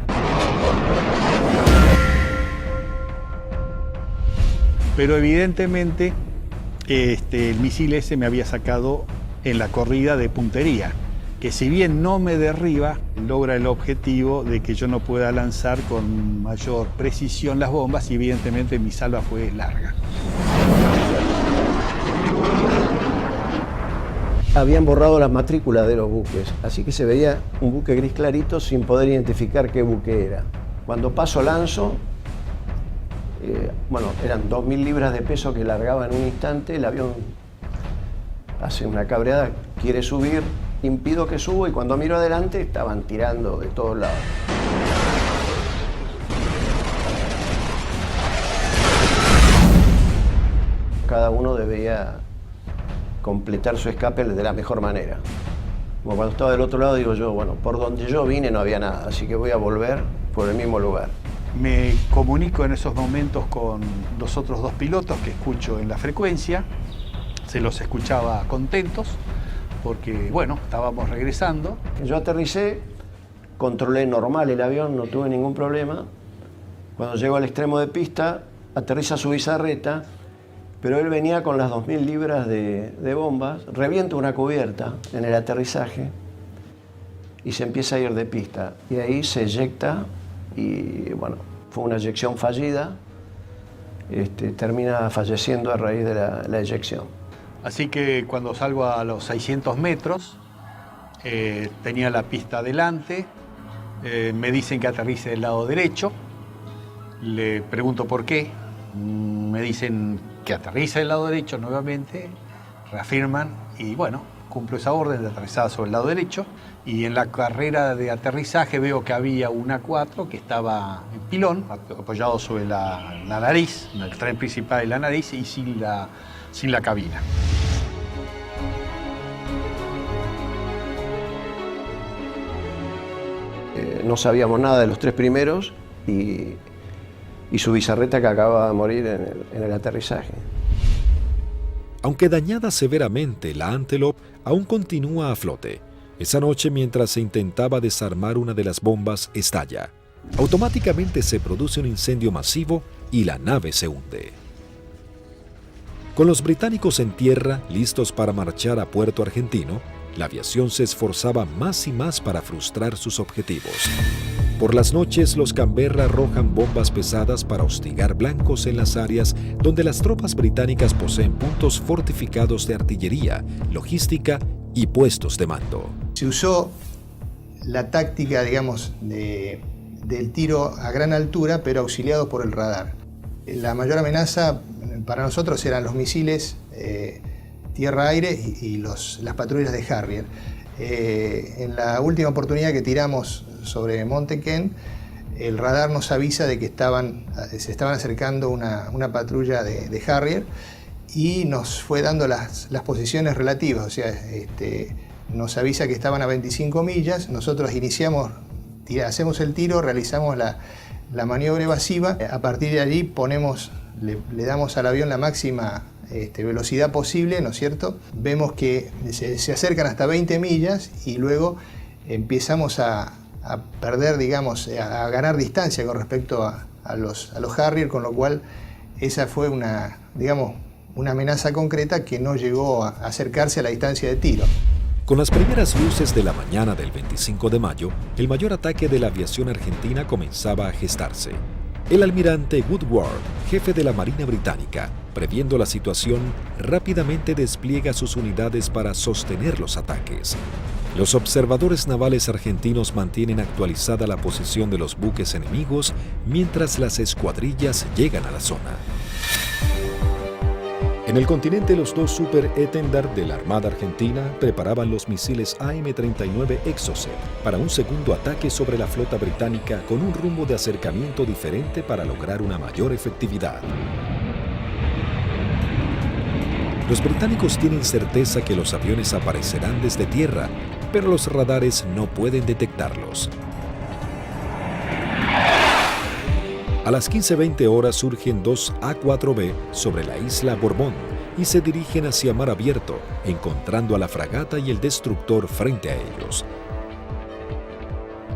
Pero evidentemente el misil ese me había sacado en la corrida de puntería, que si bien no me derriba, logra el objetivo de que yo no pueda lanzar con mayor precisión las bombas y evidentemente mi salva fue larga. Habían borrado las matrículas de los buques, así que se veía un buque gris clarito sin poder identificar qué buque era. Cuando paso lanzo, eran 2.000 libras de peso que largaba en un instante, el avión hace una cabreada, quiere subir, impido que suba y cuando miro adelante estaban tirando de todos lados. Cada uno debía completar su escape de la mejor manera. Como cuando estaba del otro lado digo yo, bueno, por donde yo vine no había nada, así que voy a volver por el mismo lugar. Me comunico en esos momentos con los otros dos pilotos que escucho en la frecuencia. Se los escuchaba contentos porque, bueno, estábamos regresando. Yo aterricé, controlé normal el avión, no tuve ningún problema. Cuando llego al extremo de pista, aterriza su bizarreta, pero él venía con las 2.000 libras de bombas, revienta una cubierta en el aterrizaje y se empieza a ir de pista. Y ahí se eyecta y, bueno, fue una eyección fallida. Termina falleciendo a raíz de la eyección. Así que cuando salgo a los 600 metros, tenía la pista adelante, me dicen que aterrice del lado derecho, le pregunto por qué, me dicen que aterrice del lado derecho nuevamente, reafirman y bueno, cumplo esa orden de aterrizada sobre el lado derecho y en la carrera de aterrizaje veo que había un A4 que estaba en pilón, apoyado sobre la nariz, en el tren principal de la nariz y sin la cabina. No sabíamos nada de los tres primeros y su bizarreta que acaba de morir en el aterrizaje. Aunque dañada severamente, la Antelope aún continúa a flote. Esa noche, mientras se intentaba desarmar una de las bombas, estalla. Automáticamente se produce un incendio masivo y la nave se hunde. Con los británicos en tierra, listos para marchar a Puerto Argentino, la aviación se esforzaba más y más para frustrar sus objetivos. Por las noches, los Canberra arrojan bombas pesadas para hostigar blancos en las áreas donde las tropas británicas poseen puntos fortificados de artillería, logística y puestos de mando. Se usó la táctica, digamos, del tiro a gran altura, pero auxiliado por el radar. La mayor amenaza para nosotros eran los misiles tierra-aire y las patrullas de Harrier. En la última oportunidad que tiramos sobre Monte Kent, el radar nos avisa de que se estaban acercando una patrulla de Harrier y nos fue dando las posiciones relativas, o sea, nos avisa que estaban a 25 millas, nosotros hacemos el tiro, realizamos la maniobra evasiva, a partir de allí le damos al avión la máxima velocidad posible, ¿no es cierto? Vemos que se acercan hasta 20 millas y luego empezamos a perder, digamos, a ganar distancia con respecto a los Harrier, con lo cual esa fue una amenaza concreta que no llegó a acercarse a la distancia de tiro. Con las primeras luces de la mañana del 25 de mayo, el mayor ataque de la aviación argentina comenzaba a gestarse. El almirante Woodward, jefe de la Marina Británica, previendo la situación, rápidamente despliega sus unidades para sostener los ataques. Los observadores navales argentinos mantienen actualizada la posición de los buques enemigos mientras las escuadrillas llegan a la zona. En el continente, los dos Super Étendard de la Armada Argentina preparaban los misiles AM-39 Exocet para un segundo ataque sobre la flota británica con un rumbo de acercamiento diferente para lograr una mayor efectividad. Los británicos tienen certeza que los aviones aparecerán desde tierra, pero los radares no pueden detectarlos. A las 15:20 horas surgen dos A-4B sobre la isla Borbón y se dirigen hacia mar abierto, encontrando a la fragata y el destructor frente a ellos.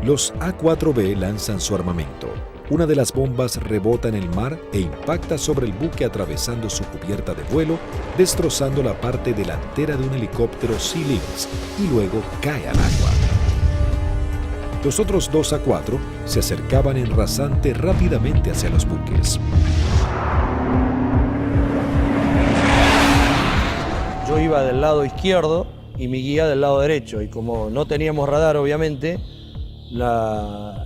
Los A-4B lanzan su armamento. Una de las bombas rebota en el mar e impacta sobre el buque atravesando su cubierta de vuelo, destrozando la parte delantera de un helicóptero Sea Lynx y luego cae al agua. Los otros dos A-4 se acercaban en rasante rápidamente hacia los buques. Yo iba del lado izquierdo y mi guía del lado derecho, y como no teníamos radar, obviamente,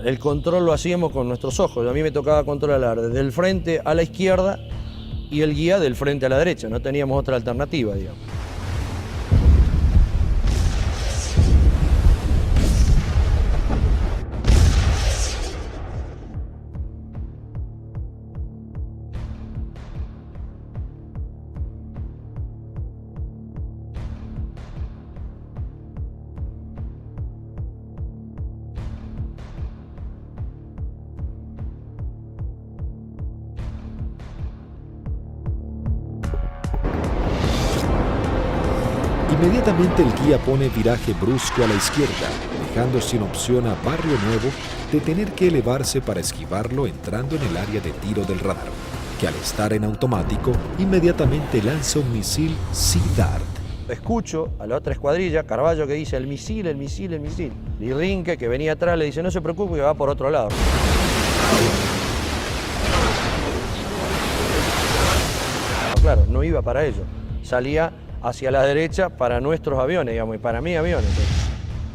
el control lo hacíamos con nuestros ojos. A mí me tocaba controlar desde el frente a la izquierda y el guía del frente a la derecha. No teníamos otra alternativa, digamos. Inmediatamente el guía pone viraje brusco a la izquierda, dejando sin opción a Barrio Nuevo de tener que elevarse para esquivarlo entrando en el área de tiro del radar, que al estar en automático, inmediatamente lanza un misil Sea Dart. Escucho a la otra escuadrilla, Carballo, que dice el misil, el misil, el misil. Y Rinque, que venía atrás, le dice no se preocupe que va por otro lado. Claro, no iba para ello. Salía hacia la derecha para nuestros aviones, digamos, y para mis aviones.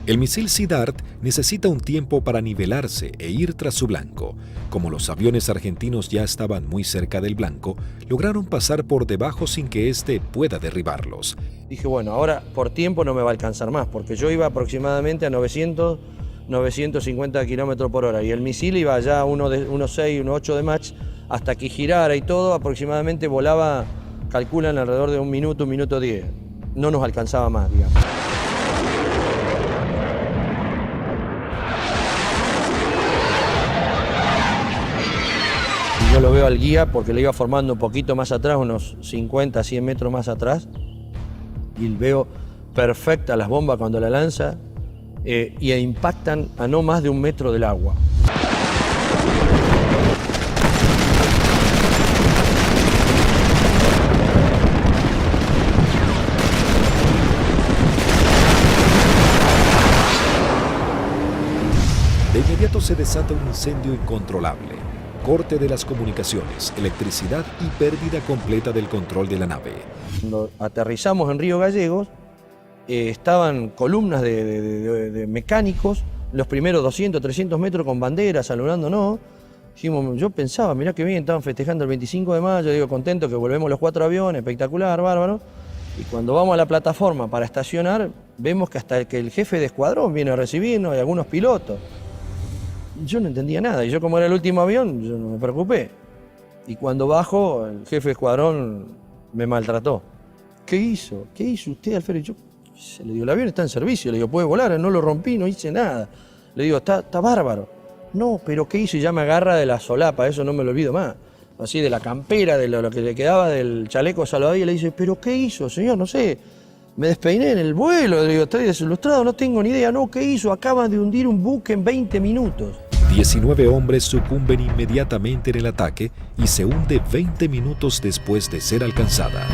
El misil Sea Dart necesita un tiempo para nivelarse e ir tras su blanco. Como los aviones argentinos ya estaban muy cerca del blanco, lograron pasar por debajo sin que éste pueda derribarlos. Dije, bueno, ahora por tiempo no me va a alcanzar más, porque yo iba aproximadamente a 950 kilómetros por hora y el misil iba ya a 1.6, 1.8 de Mach, hasta que girara y todo, aproximadamente volaba, calculan alrededor de 1 minuto, 1 minuto 10. No nos alcanzaba más, digamos. Yo lo veo al guía porque le iba formando un poquito más atrás, unos 50, 100 metros más atrás, y veo perfecta las bombas cuando la lanza y impactan a no más de 1 metro del agua. De inmediato se desata un incendio incontrolable. Corte de las comunicaciones, electricidad y pérdida completa del control de la nave. Cuando aterrizamos en Río Gallegos, estaban columnas de mecánicos, los primeros 200, 300 metros con banderas, saludándonos. Dijimos, yo pensaba, mirá que bien, estaban festejando el 25 de mayo, digo, contento que volvemos los 4 aviones, espectacular, bárbaro. Y cuando vamos a la plataforma para estacionar, vemos que hasta que el jefe de escuadrón viene a recibirnos y algunos pilotos. Yo no entendía nada, y yo como era el último avión, yo no me preocupé. Y cuando bajo, el jefe de escuadrón me maltrató. ¿Qué hizo? ¿Qué hizo usted, Alfredo? Yo le digo, el avión está en servicio, le digo, puede volar, no lo rompí, no hice nada. Le digo, está bárbaro. No, pero ¿qué hizo? Y ya me agarra de la solapa, eso no me lo olvido más. Así de la campera, de lo que le quedaba del chaleco salvavidas, y le dice, ¿pero qué hizo, señor? No sé. Me despeiné en el vuelo, le digo, estoy desilustrado, no tengo ni idea. No, ¿qué hizo? Acaban de hundir un buque en 20 minutos. 19 hombres sucumben inmediatamente en el ataque y se hunde 20 minutos después de ser alcanzada.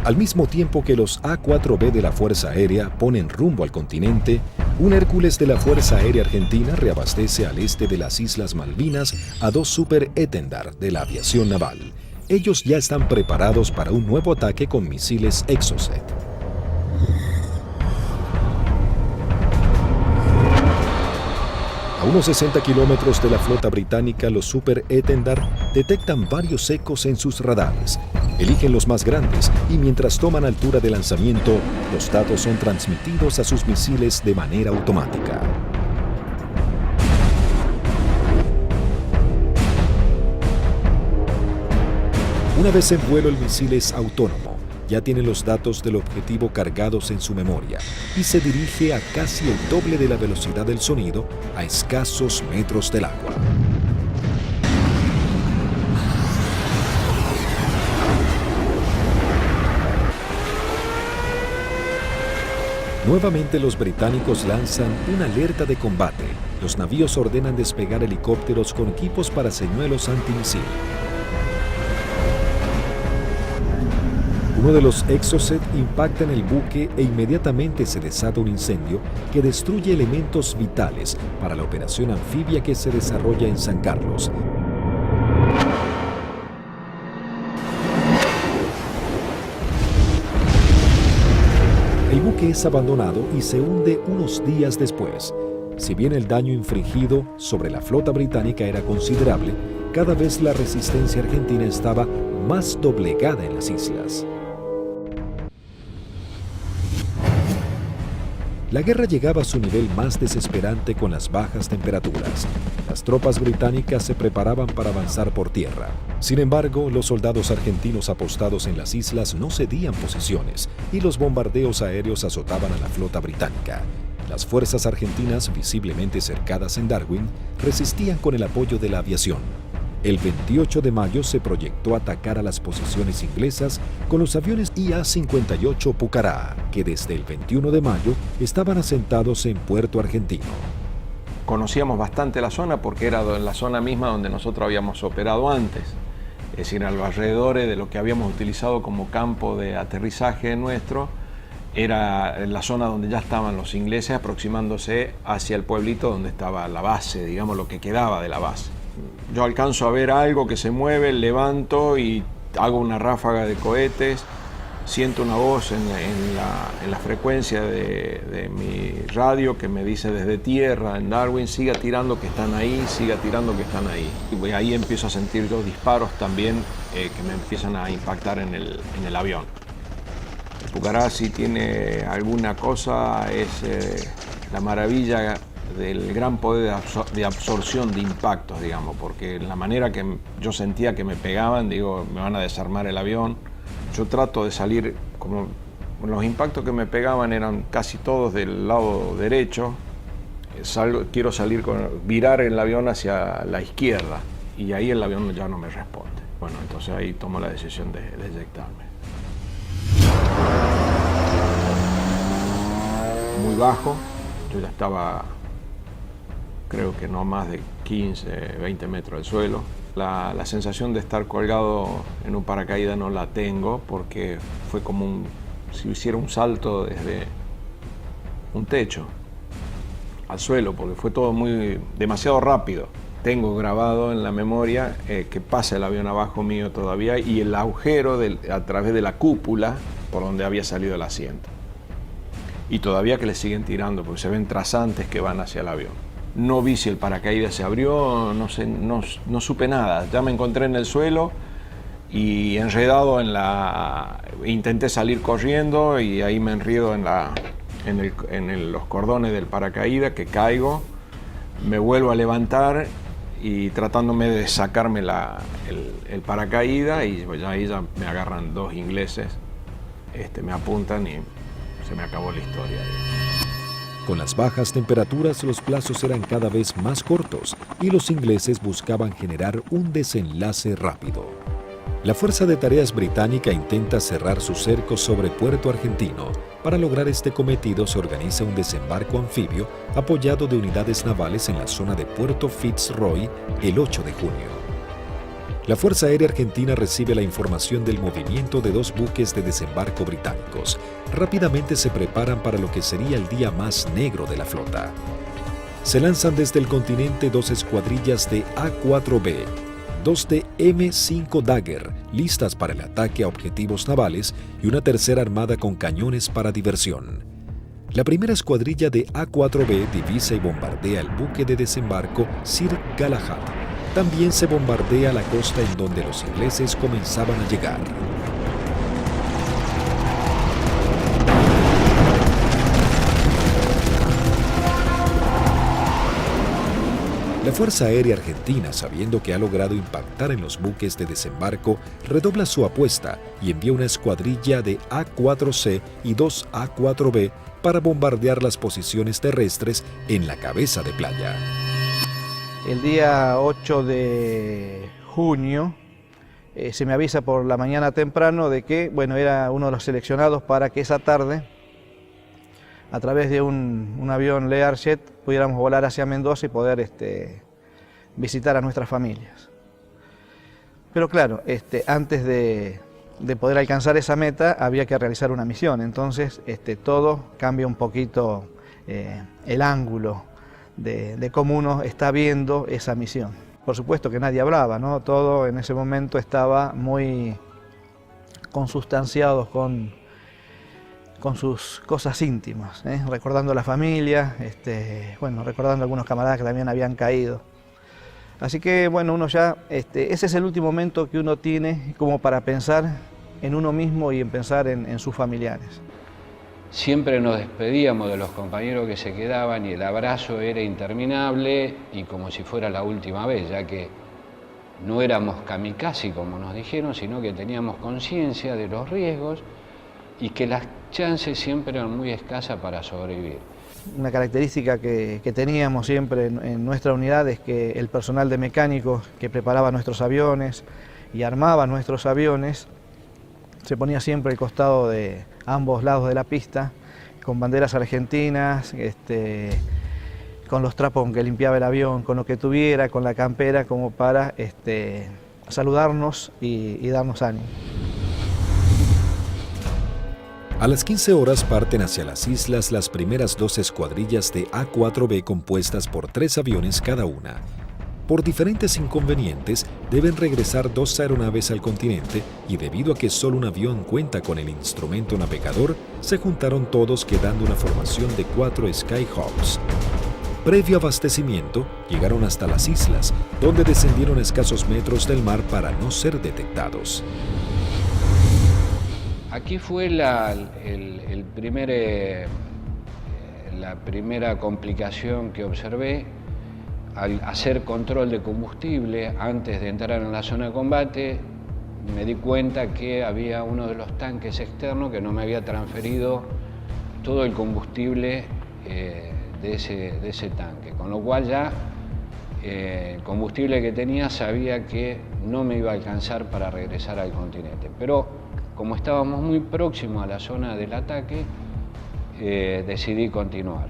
Al mismo tiempo que los A-4B de la Fuerza Aérea ponen rumbo al continente, un Hércules de la Fuerza Aérea Argentina reabastece al este de las Islas Malvinas a 2 Super Étendard de la aviación naval. Ellos ya están preparados para un nuevo ataque con misiles Exocet. A unos 60 kilómetros de la flota británica, los Super Étendard detectan varios ecos en sus radares. Eligen los más grandes y mientras toman altura de lanzamiento, los datos son transmitidos a sus misiles de manera automática. Una vez en vuelo, el misil es autónomo. ya tiene los datos del objetivo cargados en su memoria y se dirige a casi el doble de la velocidad del sonido a escasos metros del agua. Nuevamente los británicos lanzan una alerta de combate. Los navíos ordenan despegar helicópteros con equipos para señuelos antimisil. Uno de los Exocet impacta en el buque e inmediatamente se desata un incendio que destruye elementos vitales para la operación anfibia que se desarrolla en San Carlos. El buque es abandonado y se hunde unos días después. Si bien el daño infligido sobre la flota británica era considerable, cada vez la resistencia argentina estaba más doblegada en las islas. La guerra llegaba a su nivel más desesperante con las bajas temperaturas. Las tropas británicas se preparaban para avanzar por tierra. Sin embargo, los soldados argentinos apostados en las islas no cedían posiciones y los bombardeos aéreos azotaban a la flota británica. Las fuerzas argentinas, visiblemente cercadas en Darwin, resistían con el apoyo de la aviación. El 28 de mayo se proyectó atacar a las posiciones inglesas con los aviones IA-58 Pucará, que desde el 21 de mayo estaban asentados en Puerto Argentino. Conocíamos bastante la zona porque era la zona misma donde nosotros habíamos operado antes, es decir, a los alrededores de lo que habíamos utilizado como campo de aterrizaje nuestro, era la zona donde ya estaban los ingleses aproximándose hacia el pueblito donde estaba la base, digamos lo que quedaba de la base. Yo alcanzo a ver algo que se mueve, levanto y hago una ráfaga de cohetes, siento una voz en la frecuencia de mi radio que me dice desde tierra en Darwin, siga tirando que están ahí, siga tirando que están ahí. Y ahí empiezo a sentir dos disparos también que me empiezan a impactar en el avión. El Pucará, si tiene alguna cosa, es la maravilla del gran poder de absorción de impactos, digamos, porque la manera que yo sentía que me pegaban, digo, me van a desarmar el avión. Yo trato de salir, como los impactos que me pegaban eran casi todos del lado derecho, quiero virar el avión hacia la izquierda y ahí el avión ya no me responde. Bueno, entonces ahí tomo la decisión de eyectarme. Muy bajo, yo ya estaba, creo que no más de 15, 20 metros del suelo. La sensación de estar colgado en un paracaídas no la tengo porque fue como si hiciera un salto desde un techo al suelo, porque fue todo demasiado rápido. Tengo grabado en la memoria que pasa el avión abajo mío todavía y el agujero a través de la cúpula por donde había salido el asiento. Y todavía que le siguen tirando porque se ven trazantes que van hacia el avión. No vi si el paracaídas se abrió, no sé, no supe nada. Ya me encontré en el suelo y enredado intenté salir corriendo y ahí me enredo en los cordones del paracaídas, que caigo, me vuelvo a levantar y tratándome de sacarme el paracaídas y ahí ya me agarran dos ingleses, me apuntan y se me acabó la historia. Con las bajas temperaturas, los plazos eran cada vez más cortos y los ingleses buscaban generar un desenlace rápido. La Fuerza de Tareas Británica intenta cerrar su cerco sobre Puerto Argentino. Para lograr este cometido se organiza un desembarco anfibio apoyado de unidades navales en la zona de Puerto Fitzroy el 8 de junio. La Fuerza Aérea Argentina recibe la información del movimiento de dos buques de desembarco británicos. Rápidamente se preparan para lo que sería el día más negro de la flota. Se lanzan desde el continente dos escuadrillas de A-4B, dos de M5 Dagger, listas para el ataque a objetivos navales, y una tercera armada con cañones para diversión. La primera escuadrilla de A-4B divisa y bombardea el buque de desembarco Sir Galahad. También se bombardea la costa en donde los ingleses comenzaban a llegar. La Fuerza Aérea Argentina, sabiendo que ha logrado impactar en los buques de desembarco, redobla su apuesta y envía una escuadrilla de A-4C y 2 A-4B para bombardear las posiciones terrestres en la cabeza de playa. El día 8 de junio se me avisa por la mañana temprano de que, bueno, era uno de los seleccionados para que esa tarde, a través de un avión Learjet, pudiéramos volar hacia Mendoza y poder visitar a nuestras familias. Pero claro, antes de poder alcanzar esa meta había que realizar una misión, entonces todo cambia un poquito el ángulo de cómo uno está viendo esa misión. Por supuesto que nadie hablaba, ¿no? Todo en ese momento estaba muy consustanciado con sus cosas íntimas, recordando a la familia, bueno, recordando a algunos camaradas que también habían caído. Así que bueno, uno ya, ese es el último momento que uno tiene como para pensar en uno mismo y en pensar en sus familiares. Siempre nos despedíamos de los compañeros que se quedaban y el abrazo era interminable y como si fuera la última vez, ya que no éramos kamikaze como nos dijeron, sino que teníamos conciencia de los riesgos y que las chances siempre eran muy escasas para sobrevivir. Una característica que teníamos siempre en nuestra unidad es que el personal de mecánicos que preparaba nuestros aviones y armaba nuestros aviones se ponía siempre al costado de ambos lados de la pista, con banderas argentinas, con los trapos con que limpiaba el avión, con lo que tuviera, con la campera, como para saludarnos y darnos ánimo. A las 15 horas parten hacia las islas las primeras 2 escuadrillas de A-4B compuestas por 3 aviones cada una. Por diferentes inconvenientes, deben regresar 2 aeronaves al continente y debido a que solo un avión cuenta con el instrumento navegador, se juntaron todos quedando una formación de 4 Skyhawks. Previo abastecimiento, llegaron hasta las islas, donde descendieron a escasos metros del mar para no ser detectados. Aquí fue la primera complicación que observé. Al hacer control de combustible antes de entrar en la zona de combate, me di cuenta que había uno de los tanques externos que no me había transferido todo el combustible de ese tanque, con lo cual ya el combustible que tenía sabía que no me iba a alcanzar para regresar al continente. Pero como estábamos muy próximos a la zona del ataque, decidí continuar.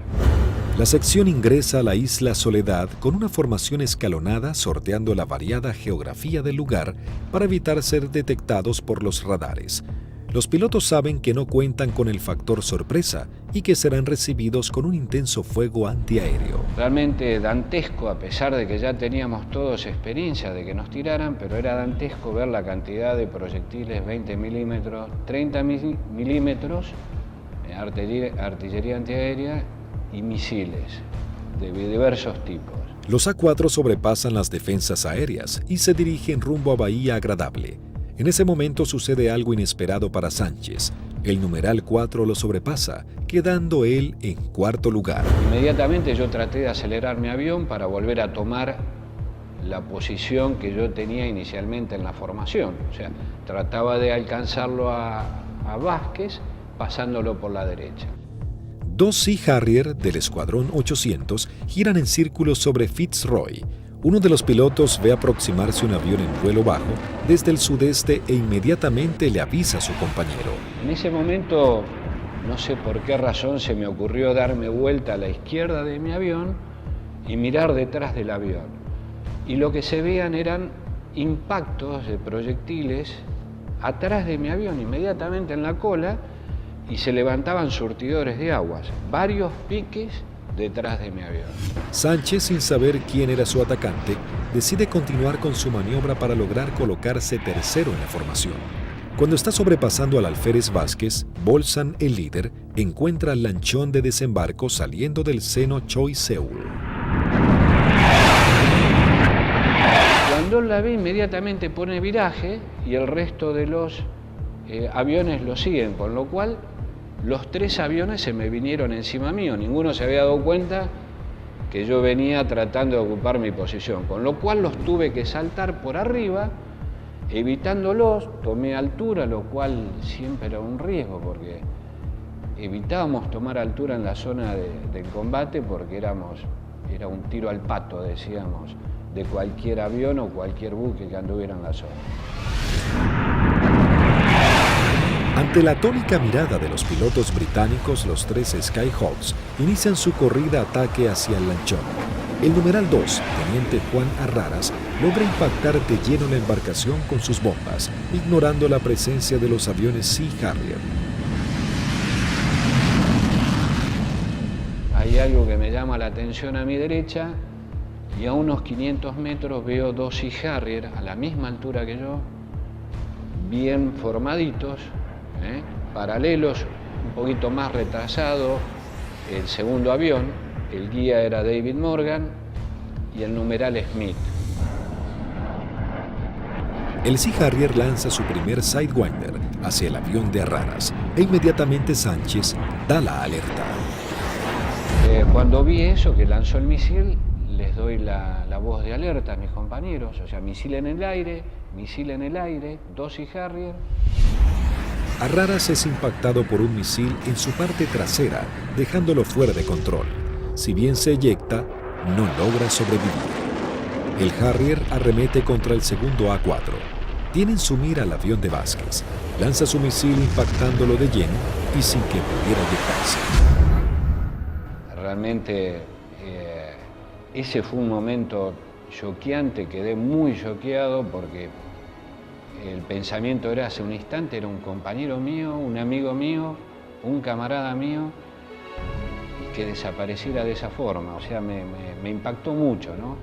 La sección ingresa a la isla Soledad con una formación escalonada sorteando la variada geografía del lugar para evitar ser detectados por los radares. Los pilotos saben que no cuentan con el factor sorpresa y que serán recibidos con un intenso fuego antiaéreo. Realmente dantesco, a pesar de que ya teníamos todos experiencia de que nos tiraran, pero era dantesco ver la cantidad de proyectiles 20 milímetros, 30 milímetros, artillería antiaérea y misiles de diversos tipos. Los A4 sobrepasan las defensas aéreas y se dirigen rumbo a Bahía Agradable. En ese momento sucede algo inesperado para Sánchez. El numeral 4 lo sobrepasa, quedando él en 4º lugar. Inmediatamente yo traté de acelerar mi avión para volver a tomar la posición que yo tenía inicialmente en la formación. O sea, trataba de alcanzarlo a Vázquez pasándolo por la derecha. 2 Sea Harrier del Escuadrón 800 giran en círculo sobre Fitzroy. Uno de los pilotos ve aproximarse un avión en vuelo bajo desde el sudeste e inmediatamente le avisa a su compañero. En ese momento, no sé por qué razón, se me ocurrió darme vuelta a la izquierda de mi avión y mirar detrás del avión. Y lo que se veían eran impactos de proyectiles atrás de mi avión, inmediatamente en la cola, y se levantaban surtidores de aguas, varios piques detrás de mi avión. Sánchez, sin saber quién era su atacante, decide continuar con su maniobra para lograr colocarse tercero en la formación. Cuando está sobrepasando al alférez Vázquez, Bolsan, el líder, encuentra al lanchón de desembarco saliendo del seno Choi Seul. Cuando la ve, inmediatamente pone viraje y el resto de los aviones lo siguen, con lo cual los 3 aviones se me vinieron encima mío. Ninguno se había dado cuenta que yo venía tratando de ocupar mi posición, con lo cual los tuve que saltar por arriba, evitándolos, tomé altura, lo cual siempre era un riesgo, porque evitábamos tomar altura en la zona del combate porque era un tiro al pato, decíamos, de cualquier avión o cualquier buque que anduviera en la zona. Ante la atónica mirada de los pilotos británicos, los 3 Skyhawks inician su corrida ataque hacia el lanchón. El numeral 2, teniente Juan Arraras, logra impactar de lleno la embarcación con sus bombas, ignorando la presencia de los aviones Sea Harrier. Hay algo que me llama la atención a mi derecha y a unos 500 metros veo 2 Sea Harrier a la misma altura que yo, bien formaditos, paralelos, un poquito más retrasado el segundo avión, el guía era David Morgan y el numeral Smith. El Sea Harrier lanza su primer Sidewinder hacia el avión de Arraras e inmediatamente Sánchez da la alerta. Cuando vi eso, que lanzó el misil, les doy la voz de alerta a mis compañeros, o sea, misil en el aire, 2 Sea Harrier. Arraras es impactado por un misil en su parte trasera, dejándolo fuera de control. Si bien se eyecta, no logra sobrevivir. El Harrier arremete contra el segundo A4. Tiene en su mira al avión de Vázquez. Lanza su misil impactándolo de lleno y sin que pudiera eyectarse. Realmente ese fue un momento choqueante, quedé muy choqueado porque el pensamiento era hace un instante, era un compañero mío, un amigo mío, un camarada mío, y que desapareciera de esa forma, o sea, me impactó mucho, ¿no?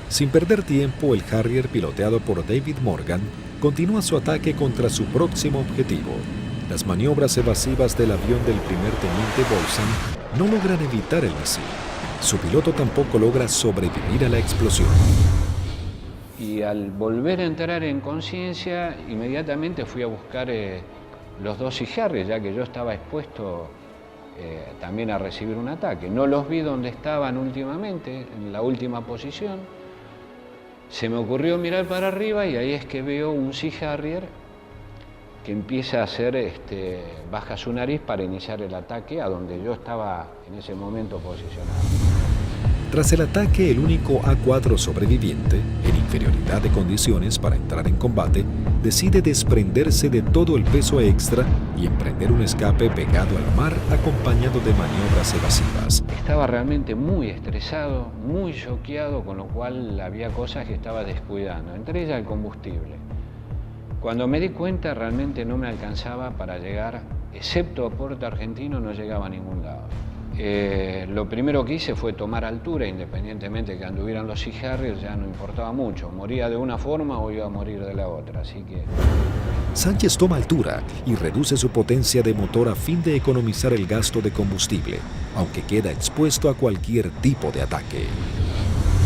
Sin perder tiempo, el Harrier, piloteado por David Morgan, continúa su ataque contra su próximo objetivo. Las maniobras evasivas del avión del primer teniente Bolson no logran evitar el misil. Su piloto tampoco logra sobrevivir a la explosión. Y al volver a entrar en conciencia, inmediatamente fui a buscar los 2 Sea Harrier, ya que yo estaba expuesto también a recibir un ataque. No los vi donde estaban últimamente, en la última posición. Se me ocurrió mirar para arriba y ahí es que veo un Sea Harrier que empieza a hacer, baja su nariz para iniciar el ataque a donde yo estaba en ese momento posicionado. Tras el ataque, el único A4 sobreviviente, en inferioridad de condiciones para entrar en combate, decide desprenderse de todo el peso extra y emprender un escape pegado al mar acompañado de maniobras evasivas. Estaba realmente muy estresado, muy choqueado, con lo cual había cosas que estaba descuidando, entre ellas el combustible. Cuando me di cuenta, realmente no me alcanzaba para llegar, excepto a Puerto Argentino, no llegaba a ningún lado. Lo primero que hice fue tomar altura, independientemente que anduvieran los Sea Harrier, ya no importaba mucho. Moría de una forma o iba a morir de la otra, así que... Sánchez toma altura y reduce su potencia de motor a fin de economizar el gasto de combustible, aunque queda expuesto a cualquier tipo de ataque.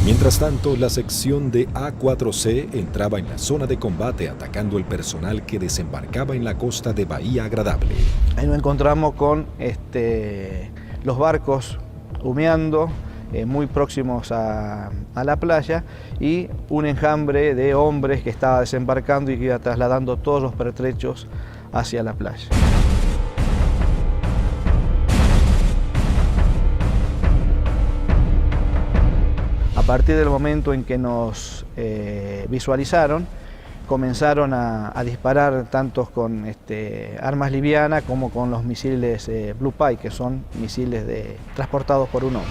Mientras tanto, la sección de A4C entraba en la zona de combate atacando el personal que desembarcaba en la costa de Bahía Agradable. Ahí nos encontramos con los barcos humeando, muy próximos a la playa, y un enjambre de hombres que estaba desembarcando y que iba trasladando todos los pertrechos hacia la playa. A partir del momento en que nos visualizaron, comenzaron a disparar tanto con armas livianas como con los misiles Blue Pie, que son misiles transportados por un hombre.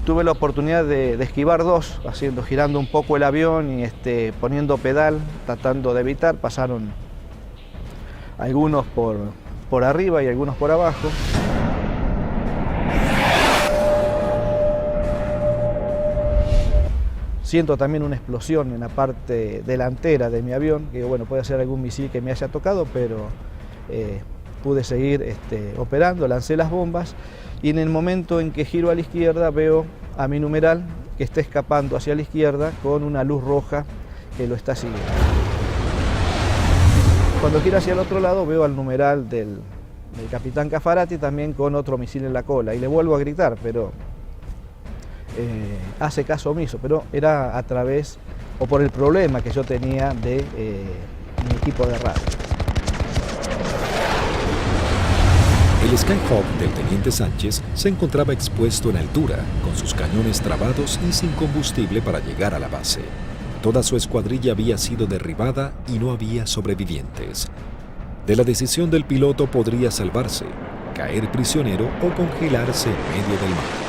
Tuve la oportunidad de esquivar 2, girando un poco el avión y poniendo pedal, tratando de evitar. Pasaron algunos por arriba y algunos por abajo. Siento también una explosión en la parte delantera de mi avión, que bueno, puede ser algún misil que me haya tocado, pero pude seguir operando, lancé las bombas y en el momento en que giro a la izquierda veo a mi numeral que está escapando hacia la izquierda con una luz roja que lo está siguiendo. Cuando gira hacia el otro lado veo al numeral del capitán Caffarati también con otro misil en la cola y le vuelvo a gritar, pero hace caso omiso, pero era a través o por el problema que yo tenía de mi equipo de radio. El Skyhawk del teniente Sánchez se encontraba expuesto en altura, con sus cañones trabados y sin combustible para llegar a la base. Toda su escuadrilla había sido derribada y no había sobrevivientes. De la decisión del piloto podría salvarse, caer prisionero o congelarse en medio del mar.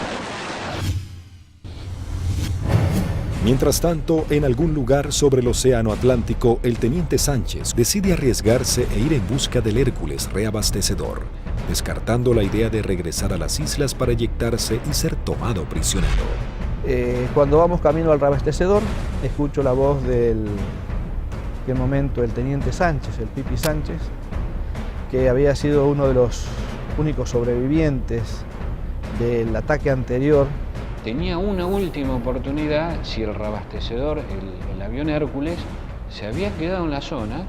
Mientras tanto, en algún lugar sobre el océano Atlántico, el teniente Sánchez decide arriesgarse e ir en busca del Hércules reabastecedor, descartando la idea de regresar a las islas para eyectarse y ser tomado prisionero. Cuando vamos camino al reabastecedor, escucho la voz del, en el momento, el teniente Sánchez, el Pipi Sánchez, que había sido uno de los únicos sobrevivientes del ataque anterior. Tenía una última oportunidad, si el reabastecedor, el avión Hércules, se había quedado en la zona,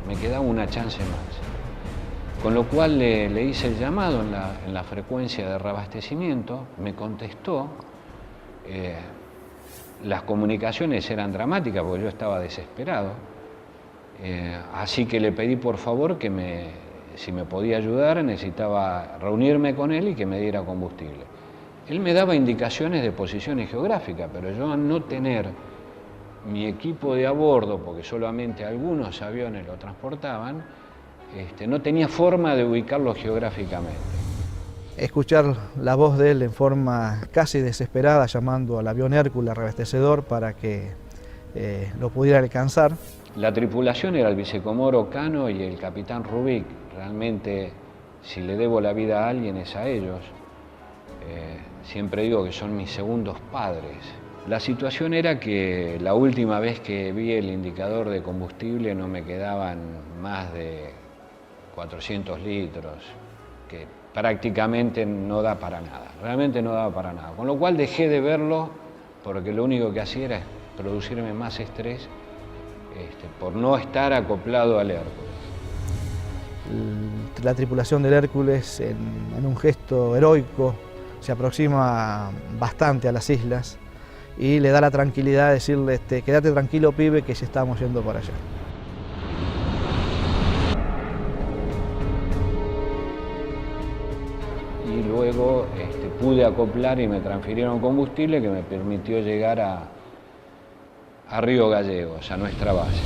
me quedaba una chance más. Con lo cual le hice el llamado en la frecuencia de reabastecimiento, me contestó. Las comunicaciones eran dramáticas porque yo estaba desesperado, así que le pedí por favor que si me podía ayudar, necesitaba reunirme con él y que me diera combustible. Él me daba indicaciones de posiciones geográficas, pero yo al no tener mi equipo de a bordo, porque solamente algunos aviones lo transportaban, no tenía forma de ubicarlo geográficamente. Escuchar la voz de él en forma casi desesperada, llamando al avión Hércules reabastecedor para que lo pudiera alcanzar. La tripulación era el vicecomoro Cano y el capitán Rubik. Realmente, si le debo la vida a alguien es a ellos. Siempre digo que son mis segundos padres. La situación era que la última vez que vi el indicador de combustible no me quedaban más de 400 litros, que prácticamente no da para nada, realmente no daba para nada. Con lo cual dejé de verlo porque lo único que hacía era producirme más estrés por no estar acoplado al Hércules. La tripulación del Hércules, en un gesto heroico, se aproxima bastante a las islas y le da la tranquilidad de decirle, quédate tranquilo, pibe, que ya estamos yendo para allá. Y luego pude acoplar y me transfirieron combustible que me permitió llegar a Río Gallegos, a nuestra base.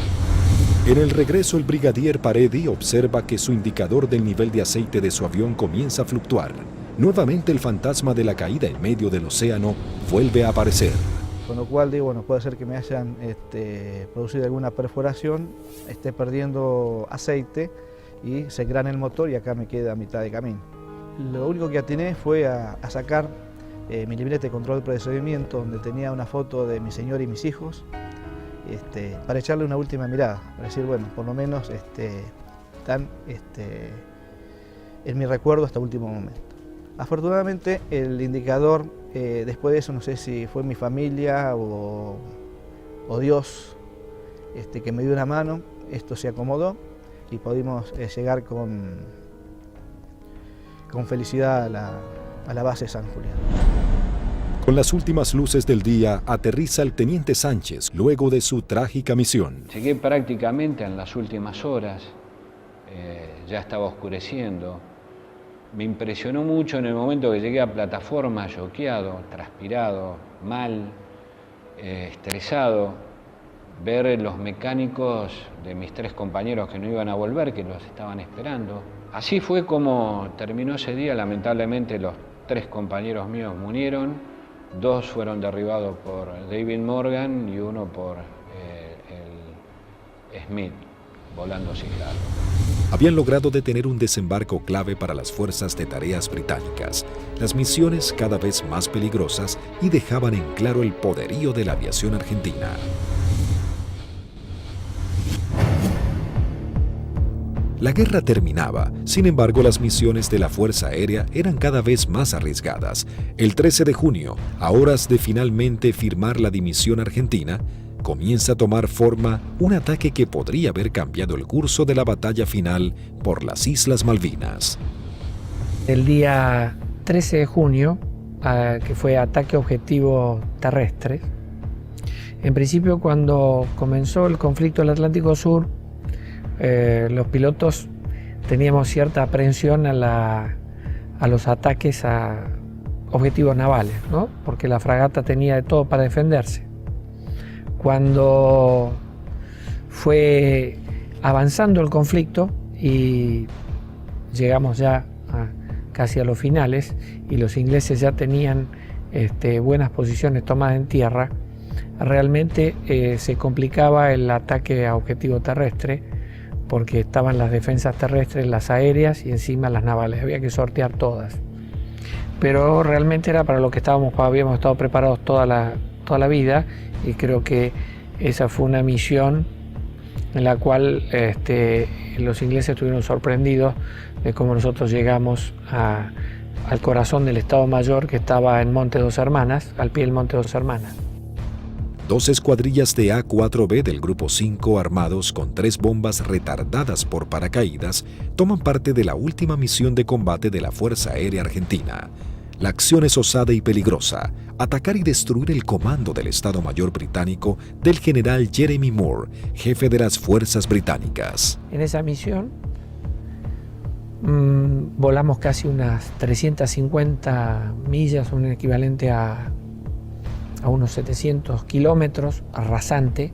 En el regreso, el brigadier Paredi observa que su indicador del nivel de aceite de su avión comienza a fluctuar. Nuevamente el fantasma de la caída en medio del océano vuelve a aparecer. Con lo cual digo, bueno, puede ser que me hayan producido alguna perforación, esté perdiendo aceite y se grane el motor y acá me queda a mitad de camino. Lo único que atiné fue a sacar mi libreta de control de procedimiento, donde tenía una foto de mi señor y mis hijos, para echarle una última mirada, para decir, bueno, por lo menos están en mi recuerdo hasta último momento. Afortunadamente el indicador, después de eso, no sé si fue mi familia o Dios que me dio una mano, esto se acomodó y pudimos llegar con felicidad a la base San Julián. Con las últimas luces del día, aterriza el teniente Sánchez luego de su trágica misión. Llegué prácticamente en las últimas horas, ya estaba oscureciendo. Me impresionó mucho en el momento que llegué a plataforma, choqueado, transpirado, mal, estresado, ver los mecánicos de mis 3 compañeros que no iban a volver, que los estaban esperando. Así fue como terminó ese día. Lamentablemente los 3 compañeros míos murieron, 2 fueron derribados por David Morgan y 1 por el Smith, volando sin largo. Habían logrado detener un desembarco clave para las fuerzas de tareas británicas, las misiones cada vez más peligrosas y dejaban en claro el poderío de la aviación argentina. La guerra terminaba, sin embargo las misiones de la Fuerza Aérea eran cada vez más arriesgadas. El 13 de junio, a horas de finalmente firmar la dimisión argentina, comienza a tomar forma un ataque que podría haber cambiado el curso de la batalla final por las Islas Malvinas. El día 13 de junio, que fue ataque objetivo terrestre, en principio cuando comenzó el conflicto del Atlántico Sur, los pilotos teníamos cierta aprehensión a los ataques a objetivos navales, ¿no? Porque la fragata tenía de todo para defenderse. Cuando fue avanzando el conflicto y llegamos ya casi a los finales y los ingleses ya tenían buenas posiciones tomadas en tierra, realmente se complicaba el ataque a objetivo terrestre porque estaban las defensas terrestres, las aéreas y encima las navales, había que sortear todas. Pero realmente era para lo que habíamos estado preparados toda la vida, y creo que esa fue una misión en la cual los ingleses estuvieron sorprendidos de cómo nosotros llegamos al corazón del Estado Mayor, que estaba en Monte Dos Hermanas, al pie del Monte Dos Hermanas. 2 escuadrillas de A4B del Grupo 5 armados con 3 bombas retardadas por paracaídas toman parte de la última misión de combate de la Fuerza Aérea Argentina. La acción es osada y peligrosa: atacar y destruir el comando del Estado Mayor británico del general Jeremy Moore, jefe de las fuerzas británicas. En esa misión volamos casi unas 350 millas, un equivalente a unos 700 kilómetros, rasante.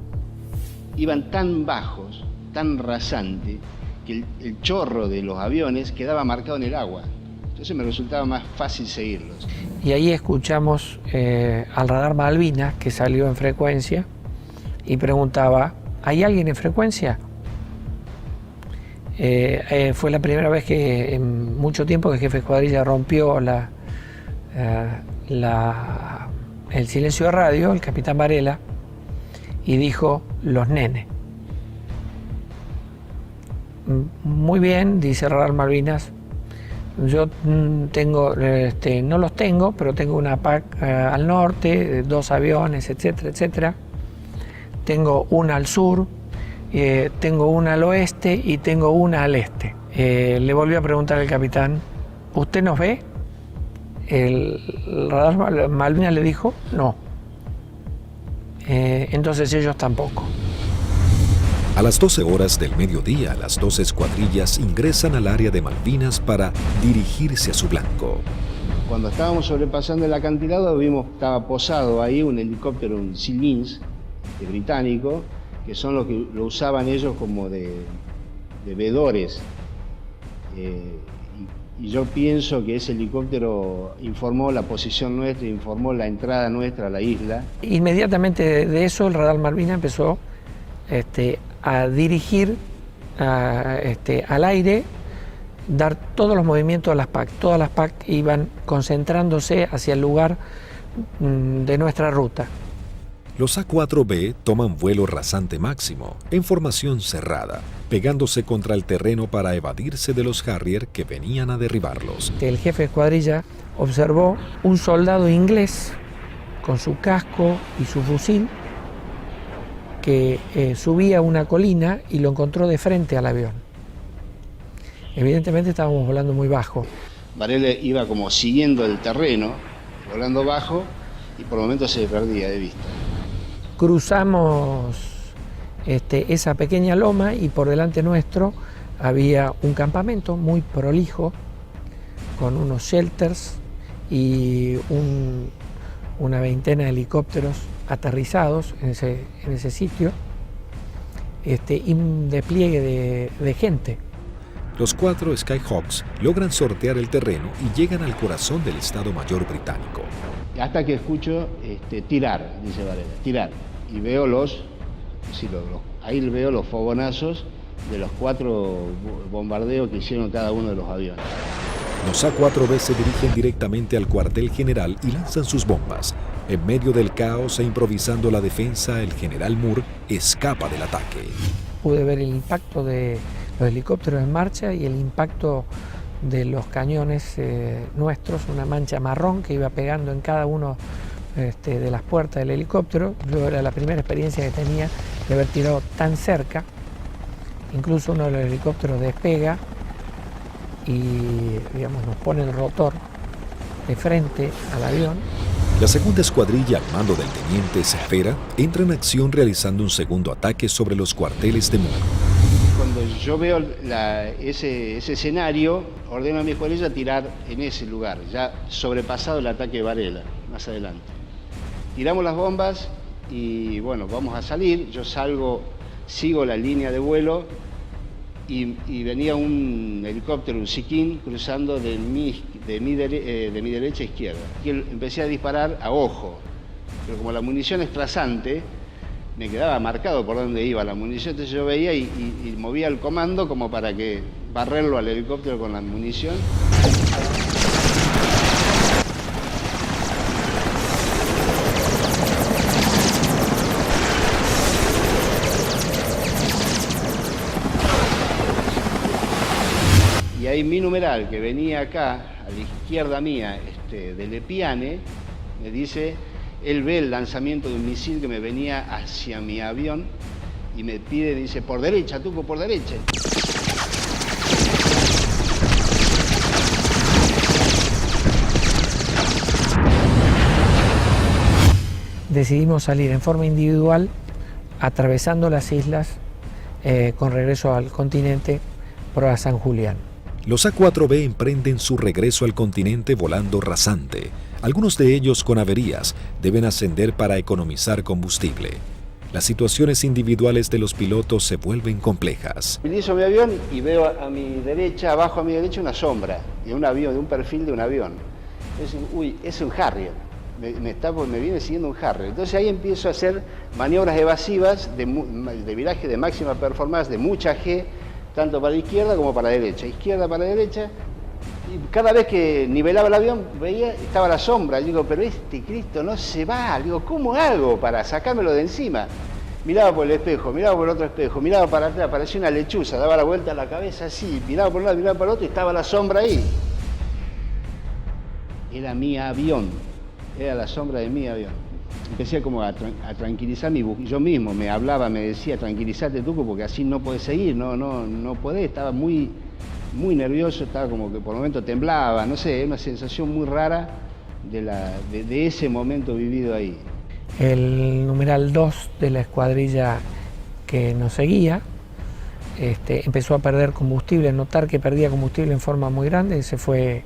Iban tan bajos, tan rasante, que el chorro de los aviones quedaba marcado en el agua. Entonces me resultaba más fácil seguirlos. Y ahí escuchamos al radar Malvinas, que salió en frecuencia, y preguntaba: ¿hay alguien en frecuencia? Fue la primera vez que en mucho tiempo que el jefe de escuadrilla rompió el silencio de radio, el capitán Varela, y dijo: los nenes. Muy bien, dice radar Malvinas, yo tengo, no los tengo, pero tengo una PAC al norte, 2 aviones, etcétera, etcétera. Tengo una al sur, tengo una al oeste y tengo una al este. Le volvió a preguntar el capitán: ¿usted nos ve? El radar Malvinas le dijo: no. Entonces ellos tampoco. A las 12 horas del mediodía, las 2 escuadrillas ingresan al área de Malvinas para dirigirse a su blanco. Cuando estábamos sobrepasando el acantilado, vimos que estaba posado ahí un helicóptero, un Sea Lynx británico, que son los que lo usaban ellos como de vedores. Y yo pienso que ese helicóptero informó la posición nuestra, informó la entrada nuestra a la isla. Inmediatamente de eso, el radar Malvinas empezó a dirigir al aire, dar todos los movimientos a las PAC. Todas las PAC iban concentrándose hacia el lugar de nuestra ruta. Los A4B toman vuelo rasante máximo, en formación cerrada, pegándose contra el terreno para evadirse de los Harrier que venían a derribarlos. El jefe de escuadrilla observó un soldado inglés con su casco y su fusil que subía una colina y lo encontró de frente al avión. Evidentemente estábamos volando muy bajo. Varela iba como siguiendo el terreno, volando bajo, y por momentos se perdía de vista. Cruzamos esa pequeña loma y por delante nuestro había un campamento muy prolijo con unos shelters y una veintena de helicópteros aterrizados en ese sitio, y un despliegue de gente. Los 4 Skyhawks logran sortear el terreno y llegan al corazón del Estado Mayor británico. Hasta que escucho tirar, dice Varela, tirar. Y veo ahí veo los fogonazos de los 4 bombardeos que hicieron cada uno de los aviones. Los A4B se dirigen directamente al cuartel general y lanzan sus bombas. En medio del caos e improvisando la defensa, el general Moore escapa del ataque. Pude ver el impacto de los helicópteros en marcha y el impacto de los cañones nuestros, una mancha marrón que iba pegando en cada uno de las puertas del helicóptero. Yo era la primera experiencia que tenía de haber tirado tan cerca. Incluso uno de los helicópteros despega y, digamos, nos pone el rotor de frente al avión. La segunda escuadrilla, al mando del teniente Cepeda, entra en acción realizando un segundo ataque sobre los cuarteles de Muro. Cuando yo veo ese escenario, ordeno a mi escuadrilla tirar en ese lugar, ya sobrepasado el ataque de Varela, más adelante. Tiramos las bombas y bueno, vamos a salir. Yo salgo, sigo la línea de vuelo y venía un helicóptero, un Siquín, cruzando de mi derecha a izquierda. Y empecé a disparar a ojo, pero como la munición es trazante, me quedaba marcado por dónde iba la munición, entonces yo veía y movía el comando como para que barrerlo al helicóptero con la munición. Y ahí mi numeral, que venía acá, a la izquierda mía, de Lepiane, me dice, él ve el lanzamiento de un misil que me venía hacia mi avión y me pide, dice, por derecha, Tuco, por derecha. Decidimos salir en forma individual, atravesando las islas, con regreso al continente, por a San Julián. Los A4B emprenden su regreso al continente volando rasante. Algunos de ellos con averías deben ascender para economizar combustible. Las situaciones individuales de los pilotos se vuelven complejas. Utilizo mi avión y veo a mi derecha, abajo a mi derecha, una sombra de un avión, de un perfil de un avión. Uy, es un Harrier. Me viene siguiendo un Harrier. Entonces ahí empiezo a hacer maniobras evasivas de viraje de máxima performance, de mucha G, tanto para la izquierda como para la derecha. Izquierda para la derecha. Y cada vez que nivelaba el avión, veía, estaba la sombra. Yo digo, pero este Cristo no se va. Digo, ¿cómo hago para sacármelo de encima? Miraba por el espejo, miraba por el otro espejo, miraba para atrás, parecía una lechuza, daba la vuelta a la cabeza así, miraba por un lado, miraba para el otro y estaba la sombra ahí. Era mi avión, era la sombra de mi avión. Empecé como a tranquilizarme, yo mismo me hablaba, me decía, tranquilízate Tuco, porque así no podés seguir, no podés, estaba muy nervioso, estaba como que por el momento temblaba, no sé, una sensación muy rara de ese momento vivido ahí. El numeral 2 de la escuadrilla que nos seguía empezó a perder combustible, notar que perdía combustible en forma muy grande, ese fue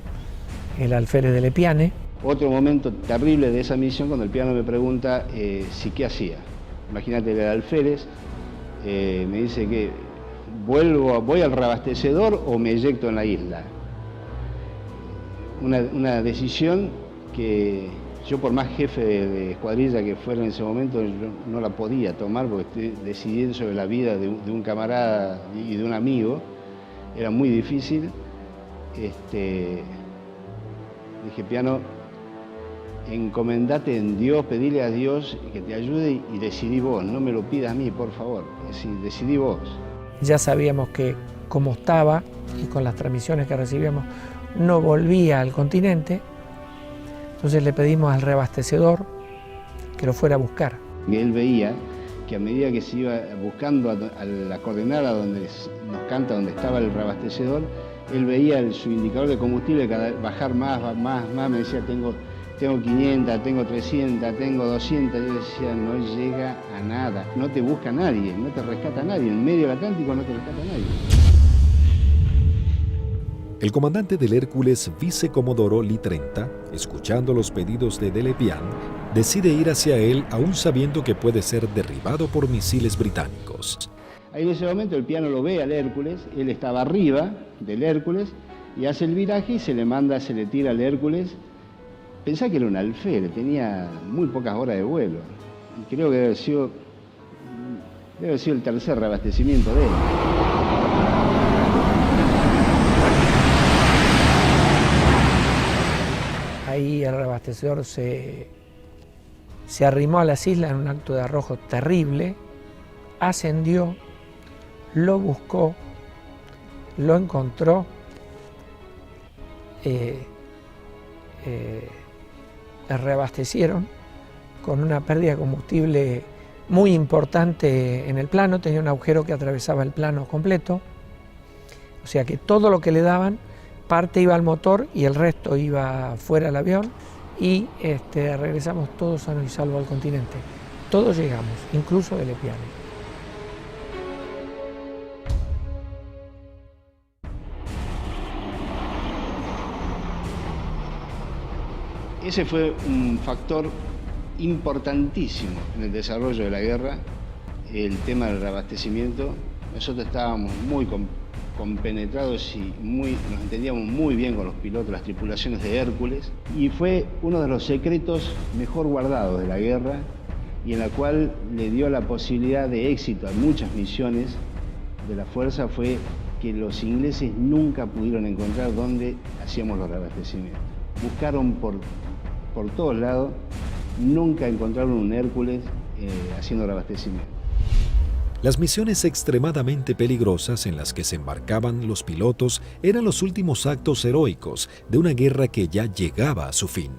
el alférez de Lepiane. Otro momento terrible de esa misión, cuando el piano me pregunta si qué hacía. Imagínate, el alférez me dice que voy al reabastecedor o me eyecto en la isla. Una decisión que yo, por más jefe de escuadrilla que fuera en ese momento, yo no la podía tomar porque estoy decidiendo sobre la vida de un camarada y de un amigo. Era muy difícil. Dije, piano, encomendate en Dios, pedile a Dios que te ayude y decidí vos, no me lo pidas a mí, por favor, decidí vos. Ya sabíamos que como estaba y con las transmisiones que recibíamos no volvía al continente, entonces le pedimos al reabastecedor que lo fuera a buscar. Y él veía que a medida que se iba buscando a la coordenada donde nos canta donde estaba el reabastecedor, él veía su indicador de combustible bajar más, me decía, tengo 500, tengo 300, tengo 200, yo decía, no llega a nada, no te busca nadie, no te rescata nadie, en medio del Atlántico no te rescata nadie. El comandante del Hércules, vicecomodoro Lee 30, escuchando los pedidos de Lepiane, decide ir hacia él aún sabiendo que puede ser derribado por misiles británicos. Ahí en ese momento el piano lo ve al Hércules, él estaba arriba del Hércules y hace el viraje y se le tira al Hércules. Pensá que era un alférez, tenía muy pocas horas de vuelo. Y creo que debe haber sido el tercer reabastecimiento de él. Ahí el reabastecedor se arrimó a las islas en un acto de arrojo terrible, ascendió, lo buscó, lo encontró reabastecieron con una pérdida de combustible muy importante en el plano, tenía un agujero que atravesaba el plano completo, o sea que todo lo que le daban, parte iba al motor y el resto iba fuera del avión, y regresamos todos sanos y salvos al continente. Todos llegamos, incluso de Lepiane. Ese fue un factor importantísimo en el desarrollo de la guerra, el tema del reabastecimiento. Nosotros estábamos muy compenetrados y nos entendíamos muy bien con los pilotos, las tripulaciones de Hércules, y fue uno de los secretos mejor guardados de la guerra y en la cual le dio la posibilidad de éxito a muchas misiones de la Fuerza, fue que los ingleses nunca pudieron encontrar dónde hacíamos los reabastecimientos. Buscaron por todos lados, nunca encontraron un Hércules haciendo reabastecimiento. Las misiones extremadamente peligrosas en las que se embarcaban los pilotos eran los últimos actos heroicos de una guerra que ya llegaba a su fin.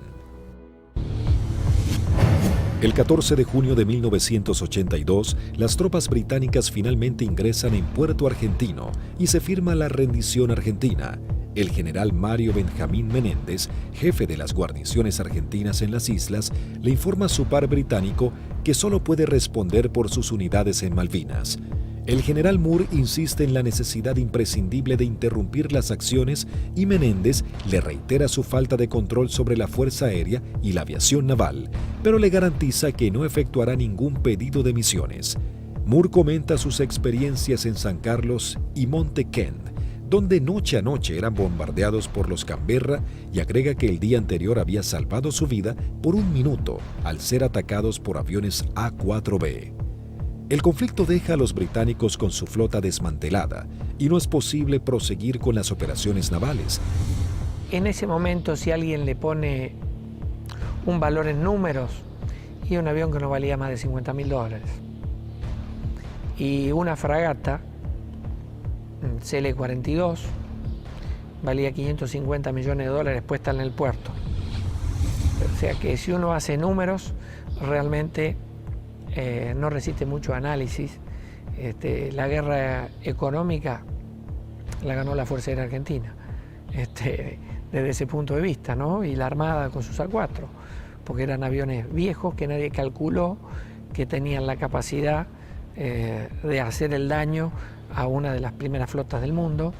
El 14 de junio de 1982, las tropas británicas finalmente ingresan en Puerto Argentino y se firma la rendición argentina. El general Mario Benjamín Menéndez, jefe de las guarniciones argentinas en las islas, le informa a su par británico que solo puede responder por sus unidades en Malvinas. El general Moore insiste en la necesidad imprescindible de interrumpir las acciones y Menéndez le reitera su falta de control sobre la Fuerza Aérea y la aviación naval, pero le garantiza que no efectuará ningún pedido de misiones. Moore comenta sus experiencias en San Carlos y Monte Kent, donde noche a noche eran bombardeados por los Canberra, y agrega que el día anterior había salvado su vida por un minuto al ser atacados por aviones A-4B. El conflicto deja a los británicos con su flota desmantelada y no es posible proseguir con las operaciones navales. En ese momento, si alguien le pone un valor en números, y un avión que no valía más de $50.000, y una fragata CL-42 valía $550 millones puesta en el puerto. O sea que si uno hace números, realmente no resiste mucho análisis. La guerra económica la ganó la Fuerza Aérea Argentina, desde ese punto de vista, ¿no? Y la Armada con sus A4, porque eran aviones viejos que nadie calculó que tenían la capacidad de hacer el daño a una de las primeras flotas del mundo.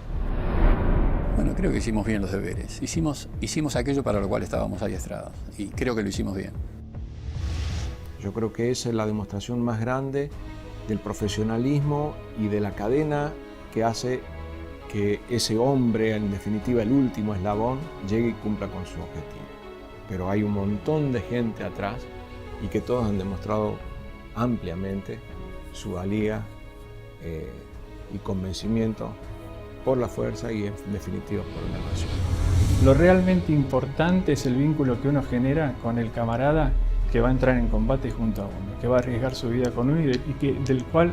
Bueno, creo que hicimos bien los deberes. Hicimos aquello para lo cual estábamos adiestrados y creo que lo hicimos bien. Yo creo que esa es la demostración más grande del profesionalismo y de la cadena que hace que ese hombre, en definitiva el último eslabón, llegue y cumpla con su objetivo. Pero hay un montón de gente atrás y que todos han demostrado ampliamente su valía y convencimiento por la fuerza y en definitiva por la nación. Lo realmente importante es el vínculo que uno genera con el camarada que va a entrar en combate junto a uno, que va a arriesgar su vida con uno y del cual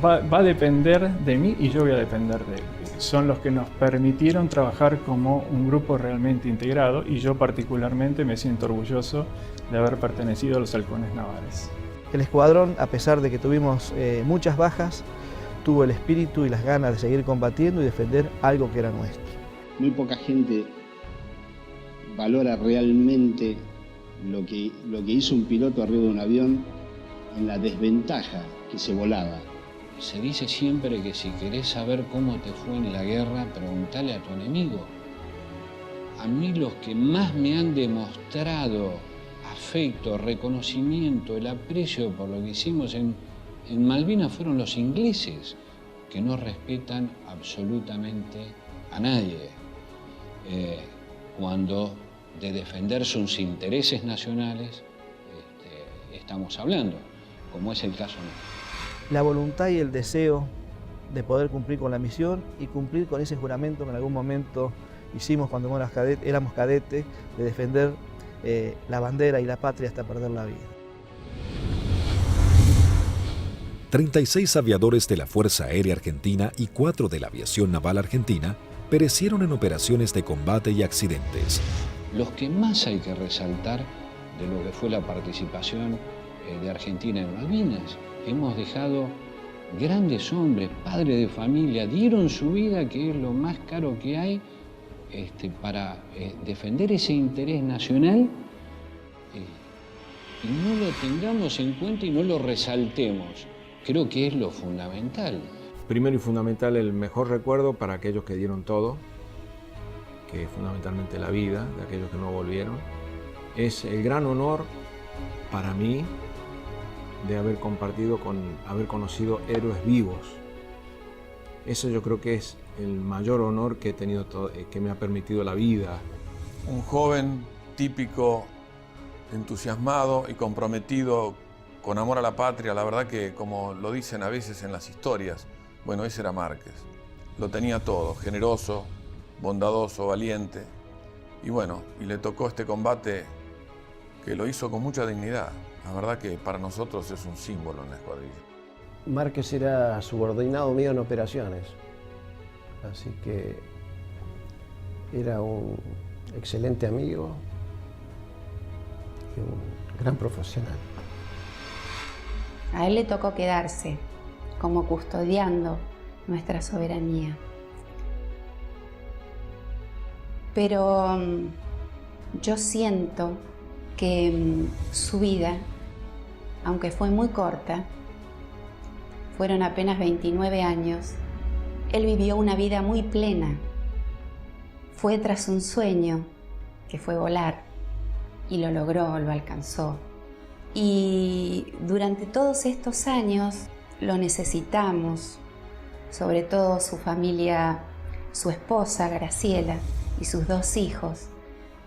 va a depender de mí y yo voy a depender de él. Son los que nos permitieron trabajar como un grupo realmente integrado y yo particularmente me siento orgulloso de haber pertenecido a los halcones navales. El escuadrón, a pesar de que tuvimos muchas bajas, tuvo el espíritu y las ganas de seguir combatiendo y defender algo que era nuestro. Muy poca gente valora realmente lo que hizo un piloto arriba de un avión en la desventaja que se volaba. Se dice siempre que si querés saber cómo te fue en la guerra, preguntale a tu enemigo. A mí los que más me han demostrado afecto, reconocimiento, el aprecio por lo que hicimos en Malvinas fueron los ingleses, que no respetan absolutamente a nadie. Cuando de defender sus intereses nacionales estamos hablando, como es el caso nuestro. La voluntad y el deseo de poder cumplir con la misión y cumplir con ese juramento que en algún momento hicimos cuando éramos cadetes, de defender la bandera y la patria hasta perder la vida. 36 aviadores de la Fuerza Aérea Argentina y 4 de la Aviación Naval Argentina perecieron en operaciones de combate y accidentes. Los que más hay que resaltar de lo que fue la participación de Argentina en Malvinas, hemos dejado grandes hombres, padres de familia, dieron su vida, que es lo más caro que hay, para defender ese interés nacional, y no lo tengamos en cuenta y no lo resaltemos. Creo que es lo fundamental. Primero y fundamental, el mejor recuerdo para aquellos que dieron todo, que es fundamentalmente la vida de aquellos que no volvieron. Es el gran honor para mí de haber compartido haber conocido héroes vivos. Eso yo creo que es el mayor honor que he tenido, que me ha permitido la vida. Un joven típico, entusiasmado y comprometido con amor a la patria. La verdad que, como lo dicen a veces en las historias, bueno, ese era Márquez. Lo tenía todo, generoso, bondadoso, valiente. Y bueno, y le tocó este combate que lo hizo con mucha dignidad. La verdad que para nosotros es un símbolo en la escuadrilla. Márquez era subordinado mío en operaciones, así que era un excelente amigo y un gran profesional. A él le tocó quedarse como custodiando nuestra soberanía. Pero yo siento que su vida, aunque fue muy corta, fueron apenas 29 años, él vivió una vida muy plena. Fue tras un sueño, que fue volar, y lo logró, lo alcanzó. Y durante todos estos años lo necesitamos, sobre todo su familia, su esposa Graciela y sus 2 hijos,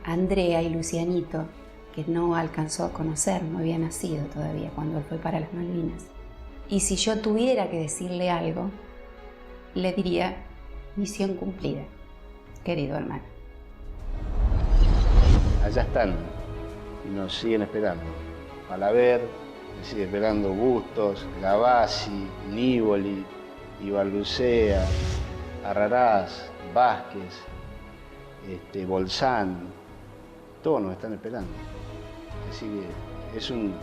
Andrea y Lucianito, que no alcanzó a conocer, no había nacido todavía cuando él fue para las Malvinas. Y si yo tuviera que decirle algo, le diría: misión cumplida, querido hermano. Allá están y nos siguen esperando. Malaver, me sigue esperando Bustos, Gavassi, Nívoli, Ibarlucea, Arrarás, Vázquez, Bolzán, todos nos están esperando. Así que es un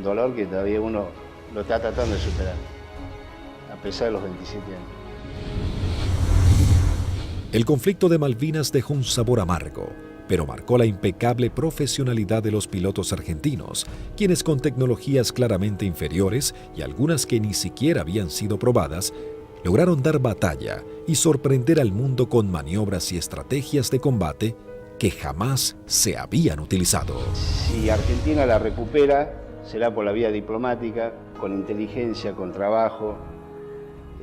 dolor que todavía uno lo está tratando de superar, a pesar de los 27 años. El conflicto de Malvinas dejó un sabor amargo, pero marcó la impecable profesionalidad de los pilotos argentinos, quienes con tecnologías claramente inferiores y algunas que ni siquiera habían sido probadas, lograron dar batalla y sorprender al mundo con maniobras y estrategias de combate que jamás se habían utilizado. Si Argentina la recupera, será por la vía diplomática, con inteligencia, con trabajo.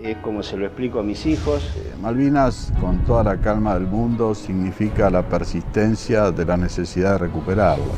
Es como se lo explico a mis hijos. Malvinas, con toda la calma del mundo, significa la persistencia de la necesidad de recuperarlas.